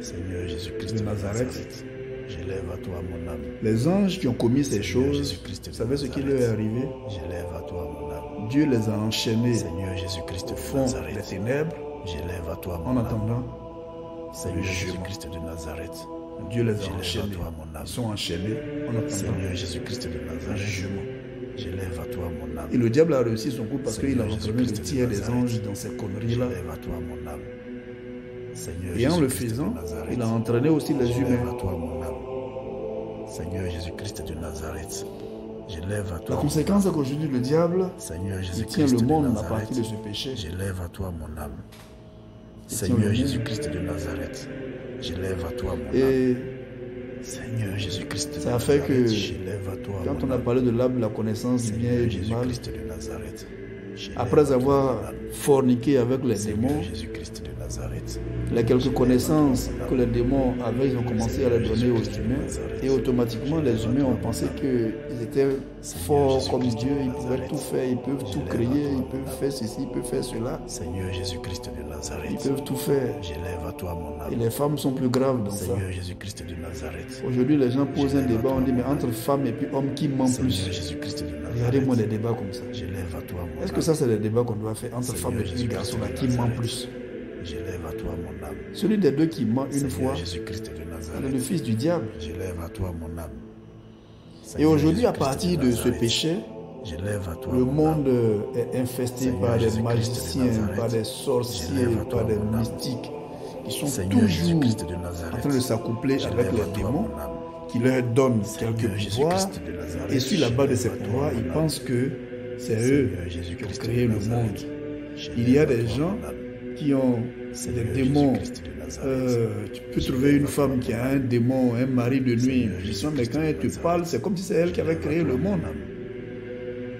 Seigneur Jésus-Christ de de Nazareth. Nazareth, j'élève à toi mon âme. les anges qui ont commis ces Seigneur choses, Jésus-Christ de vous savez ce qui leur est Nazareth. arrivé? J'élève à toi mon âme. Dieu les a enchaînés Seigneur Jésus-Christ au de fond des Nazareth, ténèbres j'élève à toi en mon âme. attendant. Seigneur jugement. Jésus-Christ de Nazareth, Dieu les a j'élève à enchaînés. toi mon âme. Ils sont enchaînés en attendant Seigneur Jésus-Christ de le Nazareth, jugement. j'élève à toi mon âme. Et le diable a réussi son coup parce qu'il a Seigneur entraîné le Jésus-Christ de tiers des Nazareth. anges dans ces conneries-là. J'élève à toi mon âme. Seigneur Et en le Jésus-Christ de faisant, Nazareth, il a entraîné aussi les j'élève humains. à toi mon âme. Seigneur Jésus-Christ de Nazareth, j'élève à La toi mon âme. conséquence est qu'aujourd'hui, le diable, Seigneur il tient Jésus-Christ le de monde à Nazareth, partir de ce péché. j'élève à toi mon âme. Il tient le Seigneur monde. Jésus-Christ de Nazareth, j'élève à toi mon âme. Et Seigneur Jésus-Christ de ça a fait Nazareth, que j'élève à toi quand mon on a âme. parlé de l'arbre de la connaissance du bien et Seigneur du mal, Jésus-Christ de Nazareth, j'élève à après toi avoir mon âme. forniqué avec les Seigneur démons, Jésus-Christ de Nazareth, les quelques connaissances que les démons avaient, ils ont commencé à les donner aux humains. Et automatiquement, les humains ont pensé qu'ils étaient forts comme Dieu, ils pouvaient tout faire, ils peuvent tout créer, ils peuvent faire ceci, ils peuvent faire cela, Seigneur Jésus-Christ de ils Nazareth, peuvent tout faire. j'élève à toi mon Et âme. les femmes sont plus graves dans ça. Seigneur Jésus-Christ de Nazareth, Aujourd'hui, les gens posent un débat, on dit, mais entre femmes et puis hommes, qui ment Seigneur plus? Jésus-Christ de Regardez-moi des Nazareth, débats comme ça. j'élève à toi mon Est-ce âme. que ça, c'est des débats qu'on doit faire entre Seigneur femmes et puis Jésus-Christ garçons là, de qui ment Nazareth, plus? j'élève à toi mon âme. Celui des deux qui ment une Seigneur fois, Jésus-Christ de c'est le Nazareth, fils du diable. j'élève à toi mon âme. Et Seigneur aujourd'hui, à Jésus-Christ partir de ce Nazareth, péché, j'élève à toi le mon âme. monde est infesté Seigneur par des Jésus-Christ de magiciens, Nazareth, par des sorciers, j'élève à par toi des mon âme. mystiques qui sont Seigneur toujours Jésus-Christ de en Nazareth, train de s'accoupler avec j'élève les à toi démons mon âme. qui leur donnent quelques Seigneur pouvoirs. Jésus-Christ de Nazareth, Et sur la base de ces j'élève à toi pouvoirs, mon ils âme. pensent que c'est eux Seigneur qui ont Jésus-Christ créé de le Nazareth, monde. j'élève Il y a à des toi gens mon âme. qui ont des Seigneur démons. Jésus-Christ de Nazareth, Tu peux trouver une femme qui a un démon, un mari de nuit, Seigneur puissant, mais Jésus-Christ quand de elle te Nazareth, parle, c'est comme si c'est elle qui avait créé le monde.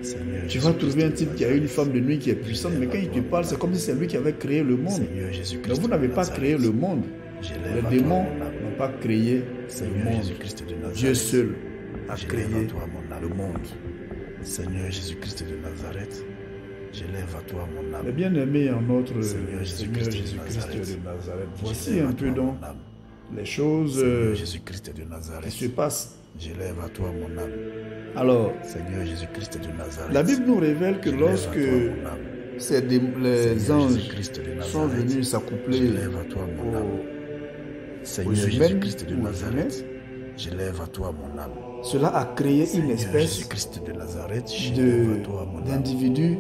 Seigneur Tu vas Jésus-Christ trouver un de type qui a une Nazareth, femme de nuit qui est puissante, mais quand il te parle, c'est comme si c'est lui qui avait créé le monde. Seigneur Jésus-Christ Mais vous de n'avez pas Nazareth, créé le monde. j'élève Les à toi démons mon âme. n'ont pas créé le Seigneur monde. Jésus-Christ de Nazareth, Dieu seul a j'élève créé à toi mon âme. le monde. Seigneur Jésus-Christ de Nazareth, j'élève à toi mon âme. Mais bien aimé en notre Seigneur Seigneur Jésus-Christ Jésus-Christ de de Nazareth, voici j'élève un à peu toi donc mon âme. les choses Seigneur Jésus-Christ de qui Nazareth, se passent. j'élève à toi mon âme. Alors, Seigneur Jésus-Christ de Nazareth, la Bible nous révèle que j'élève à lorsque toi mon âme. les Seigneur anges Jésus-Christ de sont Nazareth, venus s'accoupler j'élève à toi mon âme. aux Seigneur humains Jésus-Christ de ou aux Nazareth, j'élève à toi mon âme. cela a créé une Seigneur espèce Jésus-Christ de Nazareth, j'élève à toi mon âme. d'individus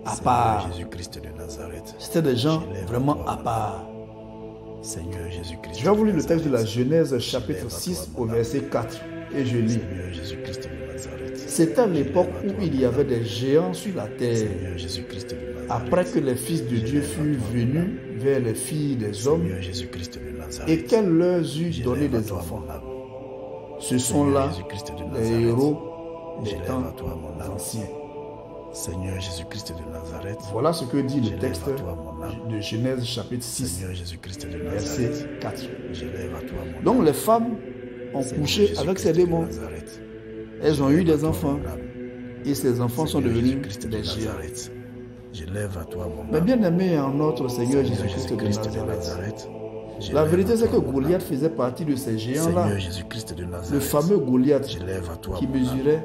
à Seigneur part. Jésus-Christ de Nazareth, C'était des gens j'élève à vraiment toi à mon part. Seigneur Jésus-Christ. Je vais vous lire le texte de la Genèse Je lève chapitre à 6 toi au mon verset 4 et je lis. Seigneur Jésus-Christ de Nazareth. C'est à l'époque Je lève à où toi il y avait des géants sur la terre. Seigneur Jésus-Christ de Nazareth. Après que les fils de Dieu furent venus vers les filles des hommes Seigneur Jésus-Christ de Nazareth. et qu'elle leur eut Je donné lève à des toi enfants. mon âme. Ce sont Seigneur là Jésus-Christ de les Nazareth. héros Je des lève temps à toi mon âme. anciens. Seigneur Jésus-Christ de Nazareth. Voilà ce que dit Je le lève texte à toi mon âme. de Genèse chapitre 6, Seigneur Jésus-Christ de verset Nazareth. 4. Je lève à toi mon âme. Donc les femmes ont Seigneur couché Jésus-Christ avec ces de démons. Nazareth. Elles ont Je eu lève à des toi enfants mon âme. et ces enfants sont Seigneur devenus Jésus-Christ de des géants. Nazareth. Je lève à toi mon Mais âme. bien aimé en notre Seigneur Jésus-Christ de Nazareth, la vérité c'est que Goliath faisait partie de ces géants-là. Seigneur Jésus-Christ de Nazareth. Le fameux Goliath Je lève à toi qui mon âme. mesurait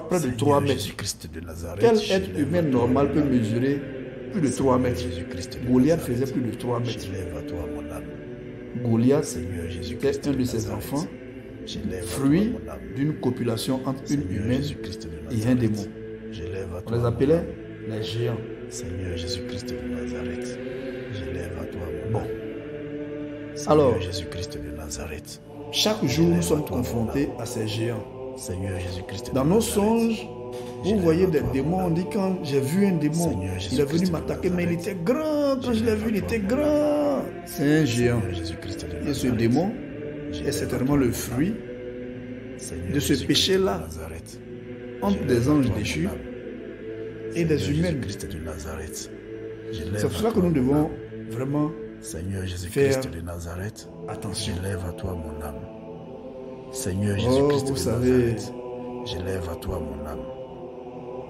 près de 3 Seigneur mètres. Jésus-Christ de Nazareth. Quel Je être lève humain à toi normal mon peut âme. mesurer plus de 3 mètres? Jésus-Christ de Goliath Nazareth. faisait plus de 3 Je mètres. lève à toi mon âme. Goliath Seigneur Jésus-Christ était un de ses Nazareth. enfants, Je lève à fruit toi mon âme. d'une copulation entre une Seigneur humaine Jésus-Christ de et un Nazareth. démon. Je lève à On toi les mon appelait âme. les géants. Seigneur Jésus-Christ de Nazareth. Je lève à toi mon Bon. âme. Seigneur Alors, Jésus-Christ de Nazareth. chaque jour, nous sommes confrontés à ces géants. Seigneur Jésus-Christ de Dans nos Nazareth. songes, vous voyez des démons. On dit quand j'ai vu un démon, Seigneur il est venu Jésus-Christ de m'attaquer, mais il Nazareth. était grand. Quand je l'ai vu, il était grand. C'est un géant. Seigneur Jésus-Christ de Et ce Nazareth. démon Je est lève à certainement toi le mon fruit âme. Seigneur de ce Jésus-Christ péché-là de Nazareth. entre Je des lève à anges toi mon déchus âme. et des Seigneur humaines. Jésus-Christ de Nazareth. Je lève C'est pour à cela que toi nous mon devons âme. vraiment Seigneur Jésus-Christ faire de Nazareth. attention. Je lève à toi mon âme. Seigneur Oh, Jésus-Christ vous de savez, Nazareth. Je lève à toi mon âme.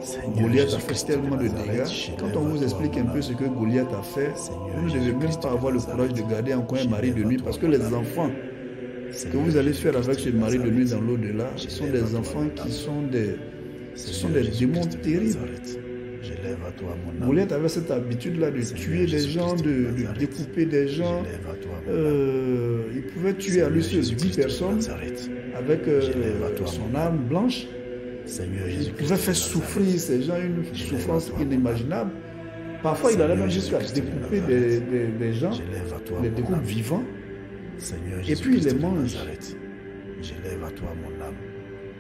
Seigneur Goliath a fait Jésus-Christ tellement de Nazareth, dégâts. je Quand lève on à vous toi explique mon un peu âme. ce que Goliath a fait, Seigneur vous ne devez même Jésus-Christ pas de avoir le Nazareth, courage de garder encore un je mari de lève à nuit toi parce que mon les âme. enfants que Seigneur vous allez faire avec Jésus-Christ ce de mari de nuit Nazareth, dans l'au-delà, je ce sont lève à des toi enfants mon qui âme. sont des, ce sont Seigneur des démons Jésus-Christ de terribles. Nazareth, je lève à toi mon âme. Goliath avait cette habitude-là de Seigneur tuer des gens, Jésus-Christ de de Nazareth, découper des Je gens. lève à toi mon âme. Il pouvait tuer à lui seul 10 Jésus-Christ de personnes Nazareth, avec Je lève à toi son mon âme blanche. Seigneur Il Jésus-Christ pouvait de faire Nazareth, souffrir ces gens une Je souffrance lève à toi mon inimaginable. Parfois, il allait même jusqu'à Jésus-Christ de découper Nazareth, des gens, Je lève à toi les mon découpes âme. vivants, Seigneur et puis il Jésus-Christ les de mange. Nazareth, je lève à toi mon âme.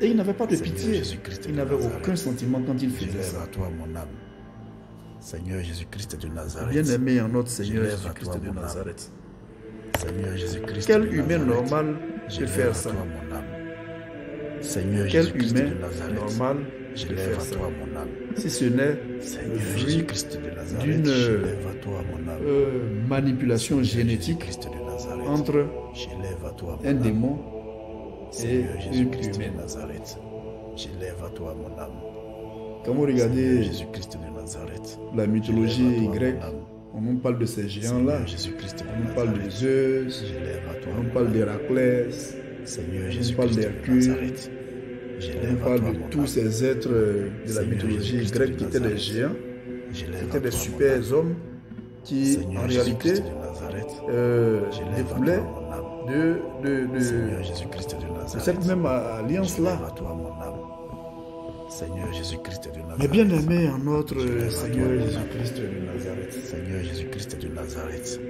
Et il n'avait pas de Seigneur pitié. Jésus-Christ Il de n'avait Nazareth, aucun sentiment quand il Je faisait lève ça. à toi mon âme. Seigneur Jésus-Christ de Nazareth. Bien aimé en notre Je Seigneur lève à Jésus-Christ toi de mon âme. Nazareth. Seigneur Jésus-Christ Quel de humain Nazareth, normal je peut lève faire à ça? toi mon âme. Seigneur Quel Jésus-Christ humain de Nazareth, normal je peut lève faire à ça? toi mon âme. Si ce n'est le Seigneur fruit Jésus-Christ de Nazareth, d'une je lève à toi mon âme. manipulation génétique Jésus-Christ de Nazareth, entre je lève à toi mon un âme. démon et Seigneur une Jésus-Christ de humaine. Nazareth, je lève à toi mon âme. Quand vous Seigneur regardez Jésus-Christ de Nazareth, la mythologie je lève à toi grecque, mon âme. on nous parle de ces géants-là. Seigneur Jésus-Christ de On nous parle de Nazareth, Zeus, je lève à toi on nous mon parle âme. d'Héraclès, Seigneur on nous Jésus-Christ parle de d'Hercule, Nazareth, je on nous lève à parle toi de mon tous âme. ces êtres de la Seigneur mythologie Jésus-Christ grecque de qui étaient des Nazareth, géants, je qui lève étaient à des toi mon super âme. hommes qui, Seigneur en réalité, Jésus-Christ de Nazareth, je lève à découlaient toi mon âme. de Seigneur Jésus-Christ de cette Nazareth, même je alliance-là. lève à toi mon âme. Seigneur Jésus-Christ de Nazareth, Mais bien aimé en notre Je lève à Seigneur toi mon âme. Jésus-Christ de Nazareth, Seigneur Jésus-Christ de Nazareth,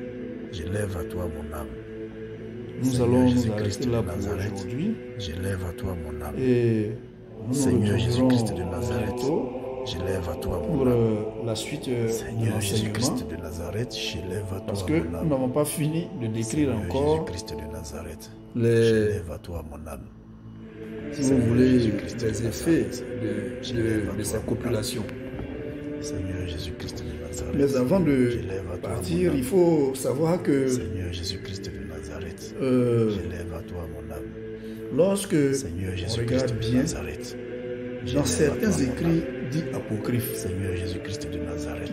je lève à toi mon âme. nous Seigneur allons nous Jésus-Christ arrêter de là pour Nazareth, aujourd'hui je lève à toi mon âme. et nous nous Seigneur retrouverons Jésus-Christ de Nazareth, bientôt je lève à toi pour mon âme. la suite de Seigneur l'enseignement Jésus-Christ de Nazareth, je lève à parce toi que mon nous âme. n'avons pas fini de décrire Seigneur encore Jésus-Christ de Nazareth, je les, lève à toi mon âme. si vous Seigneur voulez, Jésus-Christ de les effets Nazareth, de ces copulations. Seigneur Jésus-Christ de Nazareth, Mais avant de je lève à toi partir, mon il âme. faut savoir que Seigneur Jésus-Christ de Nazareth, euh, je lève à toi mon âme. lorsque Seigneur on Jésus-Christ regarde de bien Nazareth, je dans lève à certains toi mon écrits âme. dits apocryphes Seigneur Jésus-Christ de Nazareth,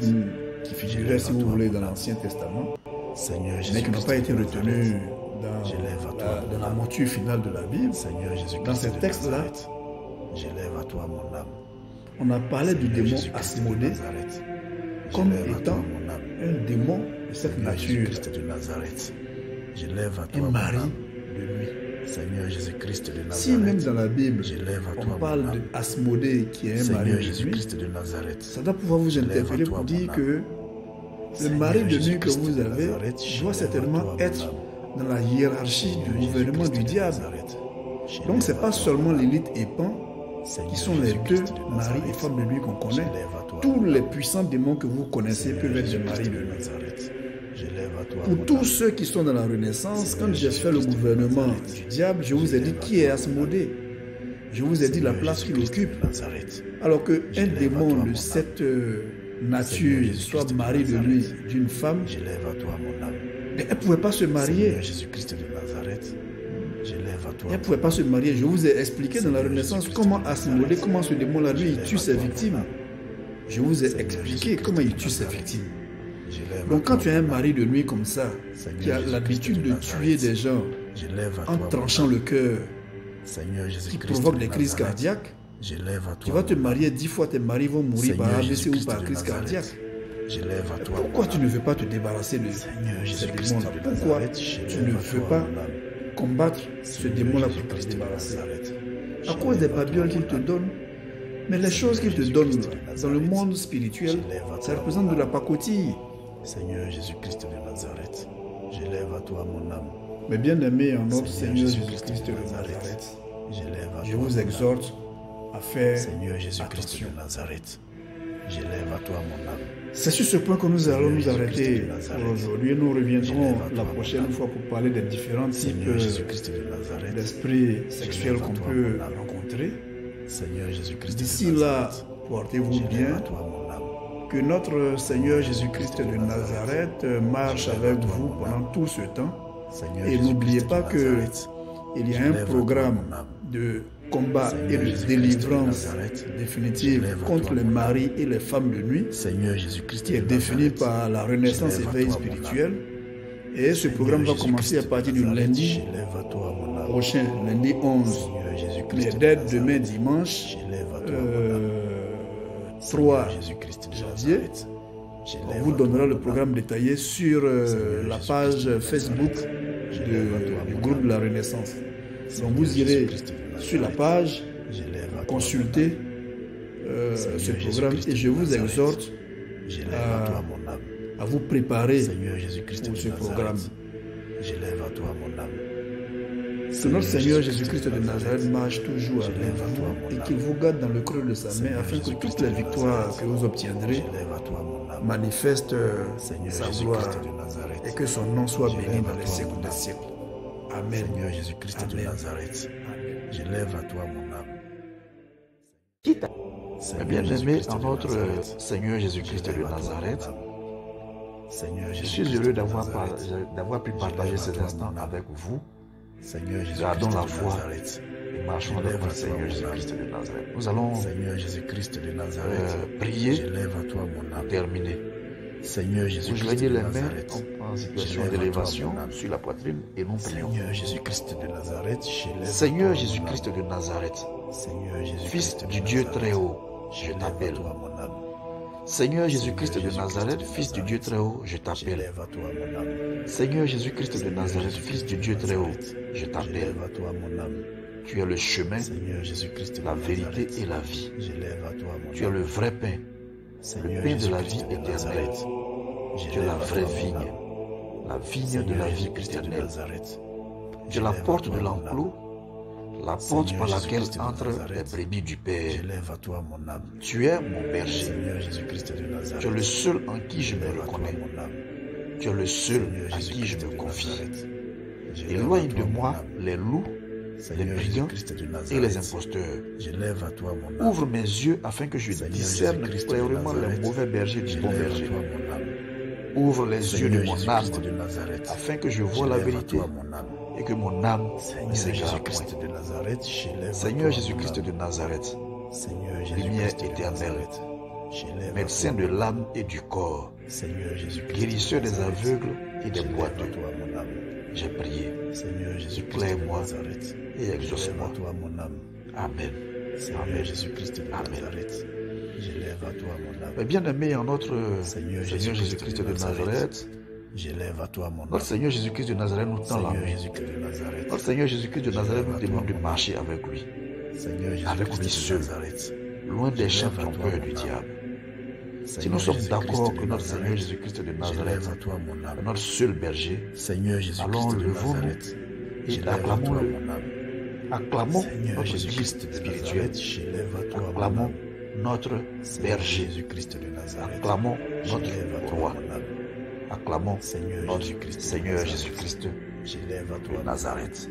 qui figuraient, si vous voulez, dans l'Ancien Testament, Seigneur mais Jésus-Christ qui n'ont pas été de retenus Nazareth, dans je lève à toi mon la âme. monture finale de la Bible. Seigneur Jésus-Christ Dans ces de textes-là, Nazareth, je lève à toi mon âme. on a parlé du Seigneur démon Jésus-Christ de Asmodée Nazareth, je comme lève à toi étant mon âme. un démon de cette Seigneur nature, Jésus-Christ de Nazareth, je lève à toi un mon mari âme. de nuit. Seigneur Jésus-Christ de Si même Nazareth, dans la Bible, je lève à toi on mon parle âme. d'Asmodée qui est un mari Seigneur de nuit, Jésus-Christ de Nazareth, ça doit pouvoir vous je lève à interpeller toi pour mon dire âme. que Le mari de nuit que vous avez doit certainement être dans la hiérarchie du gouvernement du diable. Donc ce n'est pas seulement l'élite et Pan qui sont les deux maris et femmes de nuit qu'on connaît. Tous les puissants démons que vous connaissez peuvent être des maris de nuit. Pour tous ceux qui sont dans la Renaissance, quand j'ai fait le gouvernement du diable, je vous ai dit qui est Asmodée. Je vous ai dit la place qu'il occupe. Alors qu'un démon de cette nature soit mari de lui d'une femme, elle ne pouvait pas se marier. Elle ne pouvait pas se marier. Je vous ai expliqué dans la Renaissance comment Asmodée, comment ce démon-là, lui, il tue ses victimes. Je vous ai expliqué comment il tue ses victimes. Donc quand tu as un mari de nuit comme ça, qui a l'habitude de tuer des gens en tranchant le cœur, qui provoque des crises cardiaques, tu vas te marier 10 fois, tes maris vont mourir par AVC ou par crise cardiaque. Pourquoi tu ne veux pas te débarrasser de ce démon-là? Pourquoi tu ne veux pas combattre ce démon-là pour te débarrasser? À cause des babioles qu'il te donne. Mais les choses qu'il te donne dans le monde spirituel, ça représente de la pacotille. Seigneur Jésus-Christ de Nazareth, j'élève à toi mon âme. Mais bien aimé en notre Seigneur Jésus-Christ de Nazareth, je vous exhorte à faire attention. J'élève à toi mon âme. C'est sur ce point que nous allons nous arrêter pour aujourd'hui. Nous reviendrons la prochaine fois pour parler des différents types d'esprits sexuels qu'on peut rencontrer. D'ici là, portez-vous bien. Que notre Seigneur Jésus-Christ de Nazareth marche avec vous pendant tout ce temps. Et n'oubliez pas qu'il y a un programme de combat et de délivrance définitive contre les maris et les femmes de nuit qui est défini par la Renaissance éveil spirituel. Et ce programme va commencer à partir du lundi prochain, lundi 11. Mais dès demain dimanche 3 janvier, on vous donnera le programme détaillé sur la page Facebook du groupe de la Renaissance. Donc vous irez sur la page, consulter ce programme et je vous exhorte à vous préparer pour ce programme. Que notre Seigneur Jésus-Christ de Nazareth marche toujours avec vous et qu'il vous garde dans le creux de sa main afin que toutes les victoires que vous obtiendrez manifestent sa gloire et que son nom soit béni dans les siècles des siècles. Amen. Seigneur Jésus-Christ de Nazareth, j'élève à toi mon âme. Bien-aimé en notre Seigneur Jésus-Christ de Nazareth, je suis heureux d'avoir pu partager cet instant avec vous. Gardons la foi et marchons avec notre Seigneur Jésus-Christ de Nazareth. Nous allons prier pour terminer. Vous joignez les mains en situation d'élévation sur la poitrine et nous prions. Seigneur Jésus-Christ de Nazareth, Seigneur Jésus-Christ de Nazareth, Fils du Dieu très haut, je t'appelle. Seigneur Jésus-Christ de Nazareth, Fils du Dieu très haut, je t'appelle. Seigneur Jésus-Christ de Nazareth, Fils du Dieu très haut, je t'appelle. Tu es le chemin, la vérité et la vie. Tu es le vrai pain, le pain de la vie éternelle. Tu es la vraie vigne de la vie éternelle. Tu es la porte de l'enclos, la porte par laquelle entrent les brebis du Père. Tu es mon berger. Tu es le seul en qui je me reconnais. Tu es le seul à qui je me confie. Éloigne de moi les loups, les brigands et les imposteurs. Ouvre mes yeux afin que je discerne clairement les mauvais bergers du bon berger. Ouvre les yeux de mon âme afin que je voie la vérité et que mon âme ne s'égare point. Seigneur Jésus-Christ de Nazareth, lumière éternelle, médecin de l'âme et du corps, guérisseur des aveugles et des boiteux, j'ai prié. Éclaire-moi et exauce-moi. Amen. Amen. Amen. Mais bien aimé en notre Seigneur Jésus-Christ de Nazareth, notre Seigneur Jésus-Christ de Nazareth nous tend la main. Notre Seigneur Jésus-Christ de Nazareth nous demande de marcher avec lui seul, loin des champs trompeurs du diable. Si nous sommes d'accord que notre Seigneur Jésus-Christ de Nazareth est notre seul berger, alors levons-nous et acclamons-le. Acclamons notre guide spirituel. Acclamons notre berger. Acclamons notre roi. Acclamons notre Seigneur Jésus-Christ de Nazareth.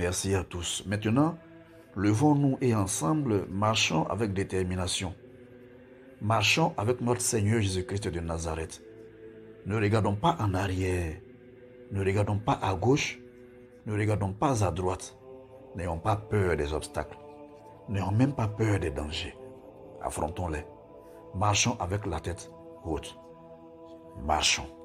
Merci à tous. Maintenant, levons-nous et ensemble marchons avec détermination. Marchons avec notre Seigneur Jésus-Christ de Nazareth. Ne regardons pas en arrière. Ne regardons pas à gauche. Ne regardons pas à droite. N'ayons pas peur des obstacles. N'ayons même pas peur des dangers. Affrontons-les. Marchons avec la tête haute. Marchons.